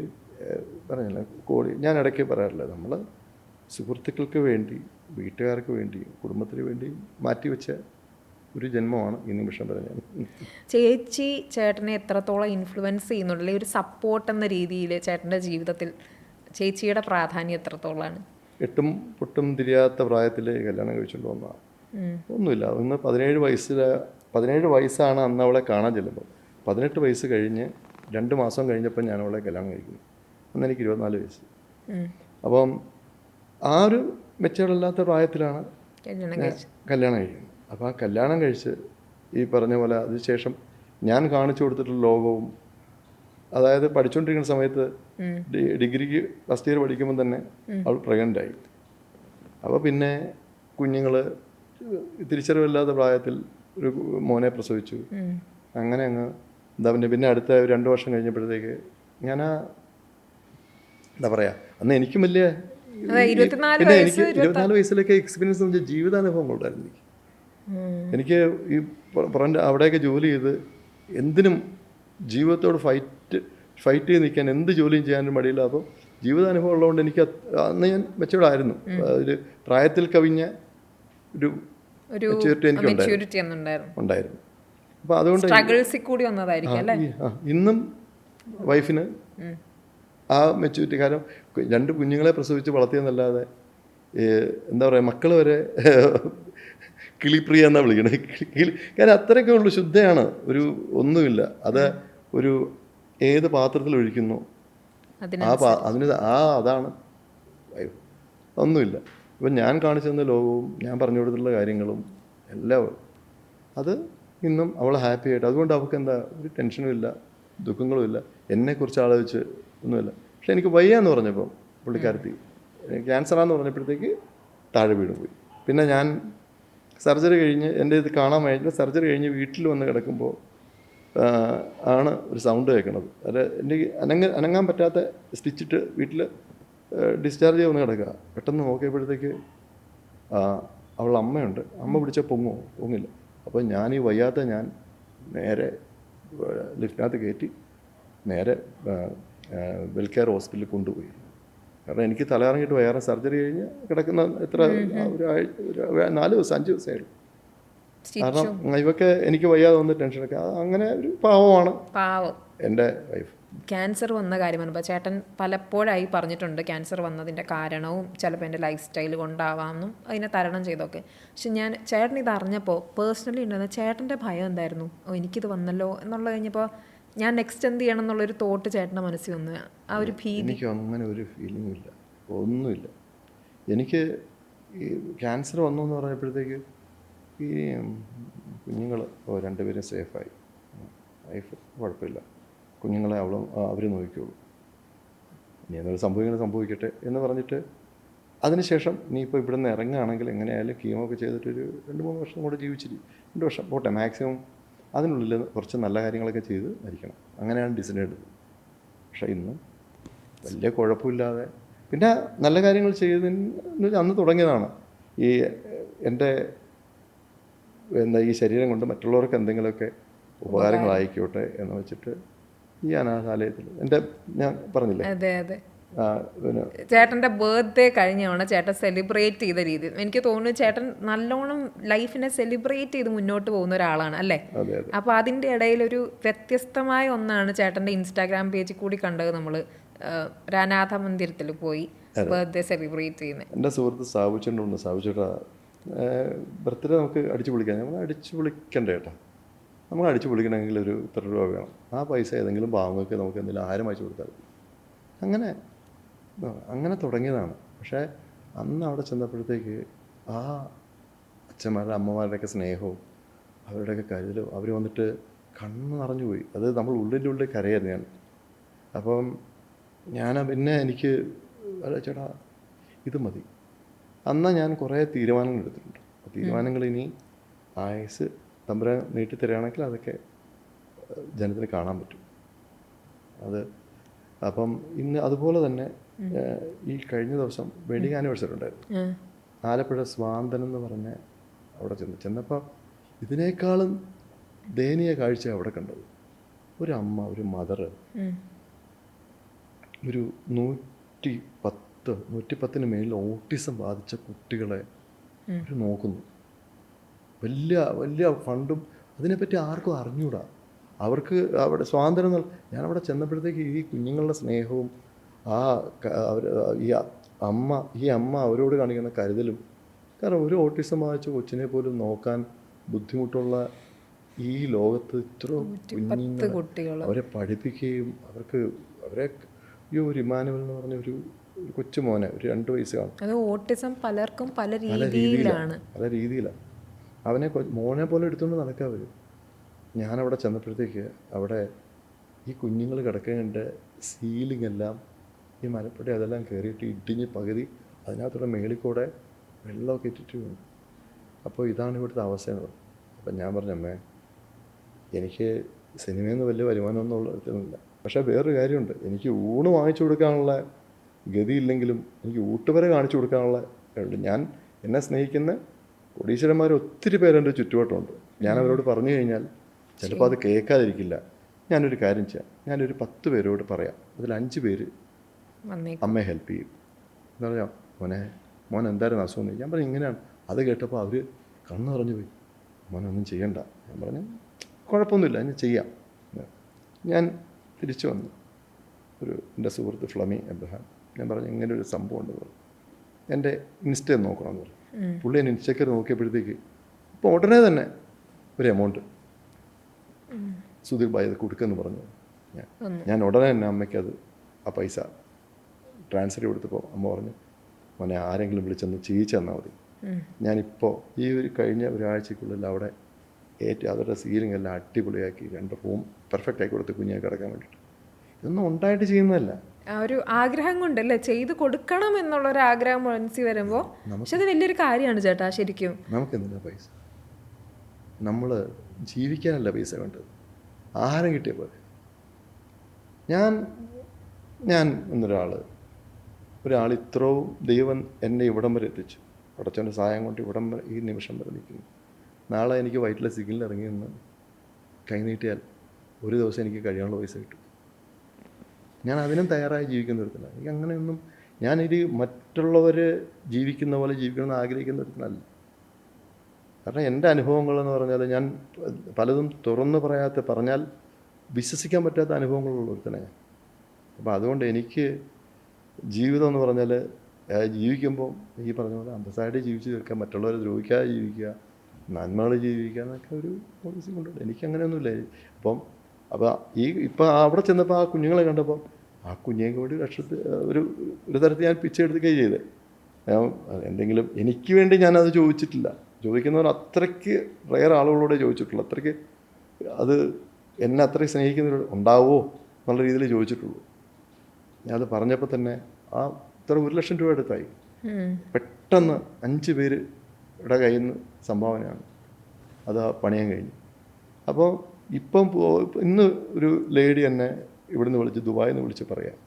പറഞ്ഞില്ല, ഞാൻ ഇടയ്ക്ക് പറയാറില്ല, നമ്മൾ സുഹൃത്തുക്കൾക്ക് വേണ്ടി, വീട്ടുകാർക്ക് വേണ്ടി, കുടുംബത്തിന് വേണ്ടി മാറ്റിവെച്ച ഒരു ജന്മമാണ് ഈ നിമിഷം വരെ ഞാൻ. ചേച്ചി ചേട്ടനെ എത്രത്തോളം ഇൻഫ്ലുവൻസ് ചെയ്യുന്നുണ്ട്, അല്ലെങ്കിൽ ഒരു സപ്പോർട്ട് എന്ന രീതിയിൽ ചേട്ടൻ്റെ ജീവിതത്തിൽ ചേച്ചിയുടെ പ്രാധാന്യം എത്രത്തോളമാണ്? എട്ടും പൊട്ടും തിരിയാത്ത പ്രായത്തിൽ കല്യാണം കഴിച്ചുകൊണ്ട് വന്നതാണ്. ഒന്നുമില്ല, ഒന്ന് 17 വയസ്സാണ് അന്ന് അവളെ കാണാൻ ചെല്ലുമ്പോൾ. 18 വയസ്സ് കഴിഞ്ഞ് 2 മാസം കഴിഞ്ഞപ്പോൾ ഞാൻ അവളെ കല്യാണം കഴിക്കുന്നു. അന്ന് എനിക്ക് 24 വയസ്സ്. അപ്പം ആ ഒരു മെച്ചൂർഡല്ലാത്ത പ്രായത്തിലാണ് കല്യാണം കഴിക്കുന്നത്. അപ്പോൾ ആ കല്യാണം കഴിച്ച് ഈ പറഞ്ഞ പോലെ അതിനുശേഷം ഞാൻ കാണിച്ചു കൊടുത്തിട്ടുള്ള ലോകവും, അതായത് പഠിച്ചുകൊണ്ടിരിക്കുന്ന സമയത്ത് ഡിഗ്രിക്ക് ഫസ്റ്റ് ഇയർ പഠിക്കുമ്പോൾ തന്നെ അവൾ പ്രഗ്നൻ്റായി. അപ്പോൾ പിന്നെ കുഞ്ഞുങ്ങൾ തിരിച്ചറിവില്ലാത്ത പ്രായത്തിൽ ഒരു മോനെ പ്രസവിച്ചു. അങ്ങനെ അങ്ങ് പിന്നെ അടുത്ത 2 വർഷം കഴിഞ്ഞപ്പോഴത്തേക്ക് ഞാൻ എന്താ പറയുക, അന്ന് എനിക്കും വലിയ പിന്നെ എനിക്ക് 24 വയസ്സിലൊക്കെ എക്സ്പീരിയൻസ് എന്ന് വെച്ചാൽ ജീവിതാനുഭവങ്ങളുണ്ടായിരുന്നു. എനിക്ക് ഈ അവിടെയൊക്കെ ജോലി ചെയ്ത് എന്തിനും ജീവിതത്തോട് ഫൈറ്റ് ചെയ്ത് നിൽക്കാൻ, എന്ത് ജോലിയും ചെയ്യാനും മടിയില്ല. അപ്പോൾ ജീവിതാനുഭവം ഉള്ളതുകൊണ്ട് എനിക്ക് അന്ന് ഞാൻ മെച്ചൂർഡായിരുന്നു. ഒരു പ്രായത്തിൽ കവിഞ്ഞ ഒരു മെച്യൂരിറ്റി എനിക്ക് ഉണ്ടായിരുന്നു. അപ്പോൾ അതുകൊണ്ട് ഇന്നും വൈഫിന് ആ മെച്യൂരിറ്റി, കാരണം 2 കുഞ്ഞുങ്ങളെ പ്രസവിച്ച് വളർത്തിയെന്നല്ലാതെ എന്താ പറയുക, മക്കൾ വരെ കിളിപ്രിയ എന്നാണ് വിളിക്കണത്. കാരണം അത്രയൊക്കെ ഉള്ളു, ശുദ്ധയാണ്, ഒന്നുമില്ല. അത് ഒരു ഏത് പാത്രത്തിൽ ഒഴിക്കുന്നു അതാണ് ഒന്നുമില്ല. ഇപ്പം ഞാൻ കാണിച്ചു തന്ന ലോകവും ഞാൻ പറഞ്ഞു കൊടുത്തിട്ടുള്ള കാര്യങ്ങളും എല്ലാം അത് ഇന്നും അവൾ ഹാപ്പി ആയിട്ട്. അതുകൊണ്ട് അവൾക്ക് എന്താ ഒരു ടെൻഷനും ഇല്ല, ദുഃഖങ്ങളും ഇല്ല, എന്നെക്കുറിച്ച് ആലോചിച്ച് ഒന്നുമില്ല. പക്ഷെ എനിക്ക് വയ്യാന്ന് പറഞ്ഞപ്പോൾ പുള്ളിക്കാരത്തി ക്യാൻസറാന്ന് പറഞ്ഞപ്പോഴത്തേക്ക് താഴെ വീണ് പോയി. പിന്നെ ഞാൻ സർജറി കഴിഞ്ഞ് എൻ്റെ ഇത് കാണാൻ വേണ്ടി സർജറി കഴിഞ്ഞ് വീട്ടിൽ വന്ന് കിടക്കുമ്പോൾ ആണ് ഒരു സൗണ്ട് കേൾക്കണത്. അത് എനിക്ക് അനങ്ങാൻ പറ്റാത്ത സ്റ്റിച്ചിട്ട് വീട്ടിൽ ഡിസ്ചാർജ് ചെയ്ത് വന്ന് കിടക്കുക. പെട്ടെന്ന് നോക്കിയപ്പോഴത്തേക്ക് അവളുടെ അമ്മയുണ്ട്. അമ്മ പിടിച്ചാൽ പൊങ്ങില്ല. അപ്പോൾ ഞാൻ ഈ വയ്യാത്ത ഞാൻ നേരെ ലിഫ്റ്റിനകത്ത് കയറ്റി നേരെ വെൽക്കെയർ ഹോസ്പിറ്റലിൽ കൊണ്ടുപോയി. കാരണം എനിക്ക് തലകറങ്ങിയിട്ട് വേറെ സർജറി കഴിഞ്ഞ് കിടക്കുന്ന എത്ര ഒരു 4 ദിവസം 5 ദിവസമേ ഉള്ളൂ. കാരണം ഇവൊക്കെ എനിക്ക് വയ്യാതെ വന്ന് ടെൻഷനൊക്കെ അങ്ങനെ ഒരു പാവമാണ് എൻ്റെ വൈഫ്. ക്യാൻസർ വന്ന കാര്യമാണ്. ഇപ്പോൾ ചേട്ടൻ പലപ്പോഴായി പറഞ്ഞിട്ടുണ്ട് ക്യാൻസർ വന്നതിൻ്റെ കാരണവും ചിലപ്പോൾ എൻ്റെ ലൈഫ് സ്റ്റൈൽ കൊണ്ടാവാമെന്നും അതിനെ തരണം ചെയ്തൊക്കെ. പക്ഷെ ചേട്ടൻ ഇത് അറിഞ്ഞപ്പോൾ പേഴ്സണലി ഉണ്ടായിരുന്ന ചേട്ടൻ്റെ ഭയം എന്തായിരുന്നു? എനിക്കിത് വന്നല്ലോ എന്നുള്ളത് കഴിഞ്ഞപ്പോൾ ഞാൻ നെക്സ്റ്റ് എന്ത് ചെയ്യണം എന്നുള്ളൊരു തോട്ട് ചേട്ടൻ്റെ മനസ്സിൽ വന്നു. ആ ഒരു ഭീതി. എനിക്ക് അങ്ങനെ ഒരു ഫീലിംഗും ഇല്ല, ഒന്നുമില്ല. എനിക്ക് ഈ ക്യാൻസർ വന്നു എന്ന് പറഞ്ഞപ്പോഴത്തേക്ക് ഈ കുഞ്ഞുങ്ങൾ 2 പേരും സേഫായി, വൈഫ് കുഴപ്പമില്ല, കുഞ്ഞുങ്ങളെ അവർ നോക്കിക്കോളൂ, ഇനി എന്തെങ്കിലും സംഭവിക്കട്ടെ എന്ന് പറഞ്ഞിട്ട് അതിനുശേഷം നീ ഇപ്പോൾ ഇവിടെ നിന്ന് ഇറങ്ങുകയാണെങ്കിൽ എങ്ങനെയായാലും കീമോ ഒക്കെ ചെയ്തിട്ടൊരു 2-3 വർഷം കൂടെ ജീവിച്ചിരി, 2 വർഷം പോട്ടെ മാക്സിമം, അതിനുള്ളിൽ കുറച്ച് നല്ല കാര്യങ്ങളൊക്കെ ചെയ്ത് മരിക്കണം, അങ്ങനെയാണ് ഡിസിഷൻ എടുത്തത്. പക്ഷേ ഇന്നും വലിയ കുഴപ്പമില്ലാതെ പിന്നെ നല്ല കാര്യങ്ങൾ ചെയ്തതിന് അന്ന് തുടങ്ങിയതാണ് ഈ എൻ്റെ ഈ ശരീരം കൊണ്ട് മറ്റുള്ളവർക്ക് എന്തെങ്കിലുമൊക്കെ ഉപകാരങ്ങളായിക്കോട്ടെ എന്ന് വെച്ചിട്ട് ഈ അനാഥാലയത്തിൽ ഞാൻ പറഞ്ഞില്ലേ. അതെ അതെ. ചേട്ടൻ്റെ ബർത്ത്ഡേ കഴിഞ്ഞാണ് ചേട്ടൻ സെലിബ്രേറ്റ് ചെയ്ത രീതി. എനിക്ക് തോന്നുന്നു ചേട്ടൻ നല്ലോണം ലൈഫിനെ സെലിബ്രേറ്റ് ചെയ്ത് മുന്നോട്ട് പോകുന്ന ഒരാളാണ് അല്ലേ? അപ്പോൾ അതിൻ്റെ ഇടയിൽ ഒരു വ്യത്യസ്തമായ ഒന്നാണ് ചേട്ടൻ്റെ ഇൻസ്റ്റാഗ്രാം പേജിൽ കൂടി കണ്ടത്. നമ്മൾ ഒരു അനാഥ മന്ദിരത്തിൽ പോയി ബർത്ത്ഡേ സെലിബ്രേറ്റ് ചെയ്യുന്നത്. എൻ്റെ സുഹൃത്ത് സ്ഥാപിച്ചിട്ടുണ്ട്. സ്ഥാപിച്ചിട്ടാ ബർത്ത്ഡേ നമുക്ക് അടിച്ചു പൊളിക്കാം. നമ്മൾ അടിച്ചു പൊളിക്കണ്ടേ ചേട്ടാ, നമ്മൾ അടിച്ചു പൊളിക്കണമെങ്കിൽ ഒരു ഇത്ര രൂപ വേണം. ആ പൈസ ഏതെങ്കിലും പാവങ്ങൾക്ക് നമുക്ക് എന്തെങ്കിലും ആഹാരം അയച്ചു കൊടുത്താൽ അങ്ങനെ തുടങ്ങിയതാണ്. പക്ഷേ അന്ന് അവിടെ ചെന്നപ്പോഴത്തേക്ക് ആ അച്ഛന്മാരുടെ അമ്മമാരുടെയൊക്കെ സ്നേഹവും അവരുടെയൊക്കെ കരുതലും, അവർ വന്നിട്ട് കണ്ണ് നിറഞ്ഞു പോയി. അത് നമ്മൾ ഉള്ളിൻ്റെ കരയായിരുന്നു ഞാൻ. അപ്പം പിന്നെ എനിക്ക് ചേട്ടാ ഇത് മതി. അന്ന് ഞാൻ കുറേ തീരുമാനങ്ങൾ എടുത്തിട്ടുണ്ട്. തീരുമാനങ്ങൾ ഇനി ആയുസ് തമ്പുരാൻ നീട്ടിത്തരികയാണെങ്കിൽ അതൊക്കെ ജനത്തിന് കാണാൻ പറ്റും. അപ്പം ഇന്ന് അതുപോലെ തന്നെ ഈ കഴിഞ്ഞ ദിവസം വെഡിങ് ആനിവേഴ്സറി ഉണ്ടായിരുന്നു. ആലപ്പുഴ സ്വാന്തനം എന്ന് പറഞ്ഞ അവിടെ ചെന്നപ്പോൾ ഇതിനേക്കാളും ദയനീയ കാഴ്ച അവിടെ കണ്ടത്. ഒരു അമ്മ, ഒരു മദർ ഒരു 110 മേളിൽ ഓട്ടിസം ബാധിച്ച കുട്ടികളെ അവർ നോക്കുന്നു. വലിയ ഫണ്ടും അതിനെപ്പറ്റി ആർക്കും അറിഞ്ഞൂടാ. അവർക്ക് അവിടെ സ്വാതന്ത്ര്യം ഞാനവിടെ ചെന്നപ്പോഴത്തേക്ക് ഈ കുഞ്ഞുങ്ങളുടെ സ്നേഹവും ഈ അമ്മ അവരോട് കാണിക്കുന്ന കരുതലും, കാരണം ഒരു ഓട്ടിസം ബാധിച്ച കൊച്ചിനെ പോലും നോക്കാൻ ബുദ്ധിമുട്ടുള്ള ഈ ലോകത്ത് ഇത്ര കുഞ്ഞുങ്ങൾ അവരെ പഠിപ്പിക്കുകയും അവരെ ഒരു ഇമാനുവൽ എന്ന് പറഞ്ഞ ഒരു കൊച്ചു മോനെ, ഒരു 2 വയസ്സ് കാണും. അത് ഓട്ടിസം പലർക്കും പല രീതിയിലാണ്. അവനെ മോനെ പോലെ എടുത്തുകൊണ്ട് നടക്കുക അവർ. ഞാനവിടെ ചെന്നപ്പോഴത്തേക്ക് അവിടെ ഈ കുഞ്ഞുങ്ങൾ കിടക്കേണ്ട സീലിംഗ് എല്ലാം ഈ മരപ്പടി അതെല്ലാം കയറിയിട്ട് ഇടിഞ്ഞ് പകുതി അതിനകത്തൂടെ മേളിൽ കൂടെ വെള്ളമൊക്കെ ഇട്ടിട്ട് വീണു. അപ്പോൾ ഇതാണ് ഇവിടുത്തെ അവസ്ഥ എന്ന് പറഞ്ഞു. അപ്പം ഞാൻ പറഞ്ഞു, അമ്മേ എനിക്ക് സിനിമയിൽ നിന്ന് വലിയ വരുമാനമൊന്നും ഉള്ളതില്ല, പക്ഷേ വേറൊരു കാര്യമുണ്ട്, എനിക്ക് ഊണ് വാങ്ങിച്ചു കൊടുക്കാനുള്ള ഗതിയില്ലെങ്കിലും എനിക്ക് ഊട്ടുവരെ കാണിച്ചു കൊടുക്കാനുള്ള ഉണ്ട്. ഞാൻ എന്നെ സ്നേഹിക്കുന്ന കോടീശ്വരന്മാർ ഒത്തിരി പേരെൻ്റെ ചുറ്റുവട്ടമുണ്ട്. ഞാൻ അവരോട് പറഞ്ഞു കഴിഞ്ഞാൽ ചിലപ്പോൾ അത് കേൾക്കാതിരിക്കില്ല. ഞാനൊരു കാര്യം ചെയ്യാം, ഞാനൊരു 10 പേരോട് പറയാം, അതിൽ 5 പേര് അമ്മയെ ഹെൽപ്പ് ചെയ്യും എന്ന് പറഞ്ഞാൽ, മോൻ എന്തായിരുന്നു അസുഖം? ഞാൻ പറഞ്ഞു ഇങ്ങനെയാണ്. അത് കേട്ടപ്പോൾ അവർ കണ്ണ് നിറഞ്ഞു പോയി. മോനൊന്നും ചെയ്യണ്ട. ഞാൻ പറഞ്ഞു കുഴപ്പമൊന്നുമില്ല, ഞാൻ ചെയ്യാം. ഞാൻ തിരിച്ചു വന്നു. എൻ്റെ സുഹൃത്ത് ഫ്ലമി എബ്രഹാം, ഞാൻ പറഞ്ഞു ഇങ്ങനെ ഒരു സംഭവം ഉണ്ടെന്ന് പറഞ്ഞു. എൻ്റെ ഇൻസ്റ്റ നോക്കണമെന്ന് പറഞ്ഞു. പുള്ളി എന്നെ ഇൻസ്റ്റയ്ക്ക് നോക്കിയപ്പോഴത്തേക്ക് ഇപ്പോൾ ഉടനെ തന്നെ ഒരു എമൗണ്ട് സുധീർ ഭായി അത് കൊടുക്കുമെന്ന് പറഞ്ഞു. ഞാൻ ഉടനെ തന്നെ അമ്മയ്ക്ക് ആ പൈസ ട്രാൻസ്ഫർ കൊടുത്തപ്പോൾ അമ്മ പറഞ്ഞു, മോനെ ആരെങ്കിലും വിളിച്ചെന്ന് ചെയ്യിച്ചു തന്നാൽ മതി. ഞാനിപ്പോൾ ഈ കഴിഞ്ഞ ഒരാഴ്ചക്കുള്ളിൽ അവിടെ അവരുടെ സീലിംഗ് എല്ലാം അടിപൊളിയാക്കി 2 റൂം പെർഫെക്റ്റ് ആക്കി കൊടുത്ത് കുഞ്ഞിനെ കിടക്കാൻ വേണ്ടിയിട്ട്. ഇതൊന്നും ഉണ്ടായിട്ട് ചെയ്യുന്നതല്ല, ഒരു ആഗ്രഹം കൊണ്ടല്ലേ ചെയ്ത് കൊടുക്കണം എന്നുള്ളൊരു ആഗ്രഹം മനസ്സിൽ വരുമ്പോൾ. പക്ഷെ അത് വലിയൊരു കാര്യമാണ് ചേട്ടാ. ശരിക്കും നമുക്കെന്തിനാ പൈസ? നമ്മൾ ജീവിക്കാനല്ല പൈസ വേണ്ടത്, ആഹാരം കിട്ടിയ പോലെ. ഞാൻ എന്നൊരാൾ ഇത്രയും ദൈവം എന്നെ ഇവിടം വരെ എത്തിച്ചു. പടച്ചവൻ്റെ സഹായം കൊണ്ട് ഇവിടം വരെ ഈ നിമിഷം വരെ നിൽക്കുന്നു. നാളെ എനിക്ക് വയറ്റിലെ സിഗ്നൽ ഇറങ്ങി നിന്ന് കൈനീട്ടിയാൽ ഒരു ദിവസം എനിക്ക് കഴിയാനുള്ള പൈസ കിട്ടും. ഞാൻ അതിനും തയ്യാറായി ജീവിക്കുന്ന ഒരുത്തല്ല. എനിക്ക് അങ്ങനെയൊന്നും ഞാനിത് മറ്റുള്ളവർ ജീവിക്കുന്ന പോലെ ജീവിക്കണമെന്ന് ആഗ്രഹിക്കുന്ന ഒരുത്തനല്ല. കാരണം എൻ്റെ അനുഭവങ്ങളെന്ന് പറഞ്ഞാൽ ഞാൻ പലതും തുറന്ന് പറഞ്ഞാൽ വിശ്വസിക്കാൻ പറ്റാത്ത അനുഭവങ്ങളുള്ള ഒരുത്തനാണ് ഞാൻ. അപ്പോൾ അതുകൊണ്ട് എനിക്ക് ജീവിതം എന്ന് പറഞ്ഞാൽ ജീവിക്കുമ്പോൾ ഈ പറഞ്ഞ പോലെ അന്തസ്സായിട്ട് ജീവിച്ച് തീർക്കുക, മറ്റുള്ളവരെ ദ്രോഹിക്കാതെ ജീവിക്കുക, നന്മകൾ ജീവിക്കുക എന്നൊക്കെ ഒരു പോളിസി കൊണ്ടുണ്ട്. എനിക്കങ്ങനെയൊന്നുമില്ല. അപ്പോൾ ഇപ്പം അവിടെ ചെന്നപ്പോൾ ആ കുഞ്ഞുങ്ങളെ കണ്ടപ്പോൾ ആ കുഞ്ഞിനെ കൂടി ഒരു തരത്തിൽ ഞാൻ പിച്ചെടുക്കുകയും ചെയ്തത്. എന്തെങ്കിലും എനിക്ക് വേണ്ടി ഞാനത് ചോദിച്ചിട്ടില്ല. ചോദിക്കുന്നവർ അത്രയ്ക്ക് റെയർ ആളുകളോടെ ചോദിച്ചിട്ടുള്ളൂ. അത്രയ്ക്ക് അത് എന്നെ അത്രയ്ക്ക് സ്നേഹിക്കുന്നവർ ഉണ്ടാവുമോ എന്നുള്ള രീതിയിൽ ചോദിച്ചിട്ടുള്ളൂ. ഞാനത് പറഞ്ഞപ്പോൾ തന്നെ ആ ഇത്ര 1,00,000 രൂപ അടുത്തായി. പെട്ടെന്ന് 5 പേരുടെ കയ്യിൽ നിന്ന് സംഭാവനയാണ്. അത് പണിയാൻ കഴിഞ്ഞു. അപ്പോൾ ഇന്ന് ഒരു ലേഡി എന്നെ ഇവിടുന്ന് വിളിച്ച് ദുബായിൽ നിന്ന് വിളിച്ച് പറയാം,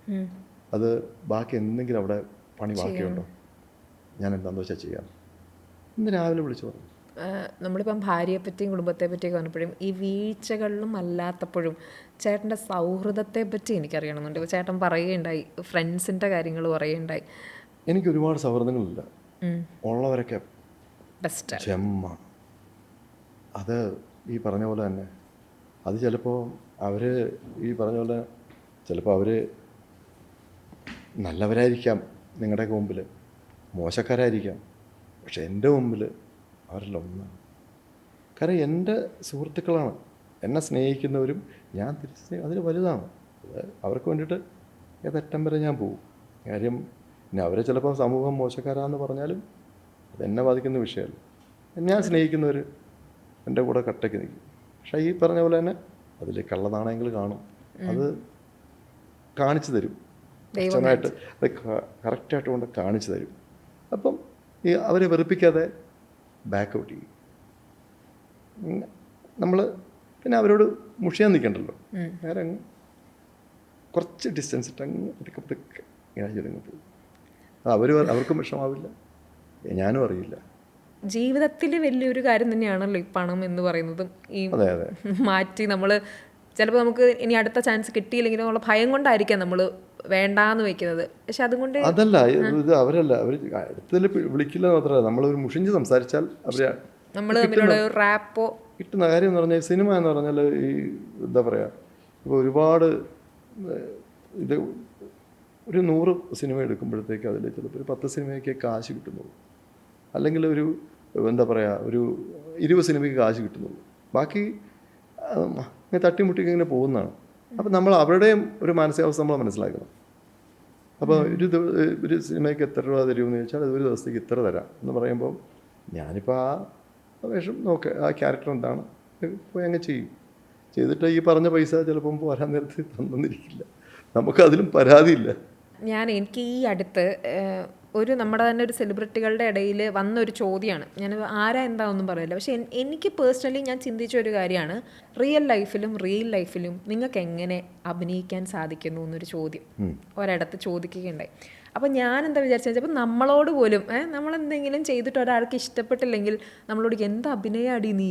അത് ബാക്കി എന്തെങ്കിലും അവിടെ പണി ബാക്കിയുണ്ടോ, ഞാൻ എന്താണെന്ന് വെച്ചാൽ ചെയ്യാം. ഇന്ന് രാവിലെ വിളിച്ചു പറഞ്ഞു. നമ്മളിപ്പം ഭാര്യയെ പറ്റിയും കുടുംബത്തെ പറ്റിയൊക്കെ പറഞ്ഞപ്പോഴും ഈ വീഴ്ചകളിലും അല്ലാത്തപ്പോഴും ചേട്ടൻ്റെ സൗഹൃദത്തെ പറ്റി എനിക്കറിയണമെന്നുണ്ട്. ചേട്ടൻ പറയുകയുണ്ടായി, ഫ്രണ്ട്സിൻ്റെ കാര്യങ്ങൾ പറയുകയുണ്ടായി. എനിക്ക് ഒരുപാട് സൗഹൃദങ്ങളില്ല, ഉള്ളവരൊക്കെ ബെസ്റ്റ് ചെമ്മ. അത് ഈ പറഞ്ഞ പോലെ തന്നെ അത് ചിലപ്പോൾ അവർ ഈ പറഞ്ഞ പോലെ ചിലപ്പോൾ അവർ നല്ലവരായിരിക്കാം നിങ്ങളുടെയൊക്കെ മുമ്പിൽ, മോശക്കാരായിരിക്കാം. പക്ഷെ എൻ്റെ മുമ്പിൽ അവരെല്ലാം ഒന്നാണ്. കാരണം എൻ്റെ സുഹൃത്തുക്കളാണ്, എന്നെ സ്നേഹിക്കുന്നവരും ഞാൻ തിരിച്ച് അതിൽ വലുതാണ്. അവർക്ക് വേണ്ടിയിട്ട് ഏതറ്റം വരെ ഞാൻ പോകും. കാര്യം പിന്നെ അവരെ ചിലപ്പോൾ സമൂഹം മോശക്കാരാന്ന് പറഞ്ഞാലും അതെന്നെ ബാധിക്കുന്ന വിഷയമല്ല. ഞാൻ സ്നേഹിക്കുന്നവർ എൻ്റെ കൂടെ കട്ടയ്ക്ക് നിൽക്കും. പക്ഷേ ഈ പറഞ്ഞ പോലെ തന്നെ അതിൽ കള്ളനാണയങ്ങൾ കാണും, അത് കാണിച്ചു തരും. കൃത്യമായിട്ട് അത് കറക്റ്റായിട്ട് കൊണ്ട് കാണിച്ചു തരും. അപ്പം ഈ അവരെ വെറുപ്പിക്കാതെ ബാക്ക് ഔട്ട് ചെയ്യും. നമ്മൾ പിന്നെ അവരോട് മുഷിയാൻ നിൽക്കണ്ടല്ലോ, നേരെ അങ്ങ് കുറച്ച് ഡിസ്റ്റൻസ് ഇട്ട് അങ്ങ് പതുക്കെ ഇങ്ങനെ ചെയ്തങ്ങ് പോകും. അവർക്കും വിഷമാവില്ല, ഞാനും അറിയില്ല. ജീവിതത്തിൽ വലിയൊരു കാര്യം തന്നെയാണല്ലോ ഈ പണം എന്ന് പറയുന്നതും. ഈ മാറ്റി നമ്മൾ ചിലപ്പോൾ നമുക്ക് ഇനി അടുത്ത ചാൻസ് കിട്ടിയില്ലെങ്കിലും ഉള്ള ഭയം കൊണ്ടായിരിക്കാം നമ്മൾ വേണ്ടാന്ന് വെക്കുന്നത്. പക്ഷെ അതുകൊണ്ട് അതല്ല, ഇത് അവരല്ല, അവർ അടുത്തതിൽ വിളിക്കില്ല മാത്രമല്ല, നമ്മളൊരു മുഷിഞ്ച് സംസാരിച്ചാൽ അവരെ നമ്മൾ തമ്മിലുള്ള ഒരു റാപ്പോ കിട്ടുന്ന കാര്യം എന്ന് പറഞ്ഞാൽ, സിനിമ എന്ന് പറഞ്ഞാൽ ഈ എന്താ പറയുക, ഇപ്പോൾ ഒരുപാട് ഇത് ഒരു 100 സിനിമ എടുക്കുമ്പോഴത്തേക്ക് അതിൽ ചിലപ്പോൾ ഒരു 10 സിനിമയ്ക്ക് കാശ് കിട്ടുന്നുള്ളൂ, അല്ലെങ്കിൽ ഒരു എന്താ പറയുക ഒരു 20 സിനിമയ്ക്ക് കാശ് കിട്ടുന്നുള്ളൂ. ബാക്കി ഇങ്ങനെ തട്ടിമുട്ടിക്ക് ഇങ്ങനെ പോകുന്നതാണ്. അപ്പം നമ്മൾ അവരുടെയും ഒരു മാനസികാവസ്ഥ നമ്മൾ മനസ്സിലാക്കണം. അപ്പോൾ ഒരു സിനിമയ്ക്ക് എത്ര രൂപ തരുമെന്ന് ചോദിച്ചാൽ അത് ഒരു ദിവസത്തേക്ക് ഇത്ര തരാം എന്ന് പറയുമ്പോൾ ഞാനിപ്പോൾ ആ വേഷം ആ ക്യാരക്ടർ എന്താണ് പോയി അങ്ങ് ചെയ്തിട്ട് ഈ പറഞ്ഞ പൈസ ചിലപ്പം പോരാൻ നേരത്ത് തന്നിരിക്കില്ല. നമുക്കതിലും പരാതിയില്ല. എനിക്ക് ഈ അടുത്ത് ഒരു നമ്മുടെ തന്നെ ഒരു സെലിബ്രിറ്റികളുടെ ഇടയിൽ വന്നൊരു ചോദ്യമാണ്. ഞാൻ ആരാ എന്താണെന്നും പറയില്ല, പക്ഷെ എനിക്ക് പേഴ്സണലി ഞാൻ ചിന്തിച്ച ഒരു കാര്യമാണ്, റിയൽ ലൈഫിലും നിങ്ങൾക്ക് എങ്ങനെ അഭിനയിക്കാൻ സാധിക്കുന്നു എന്നൊരു ചോദ്യം ഒരിടത്ത് ചോദിക്കുകയുണ്ടായി. അപ്പോൾ ഞാൻ എന്താ വിചാരിച്ചു, അപ്പോൾ നമ്മളോട് പോലും നമ്മളെന്തെങ്കിലും ചെയ്തിട്ട് ഒരാൾക്ക് ഇഷ്ടപ്പെട്ടില്ലെങ്കിൽ നമ്മളോട് എന്താ അഭിനയമാടി നീ,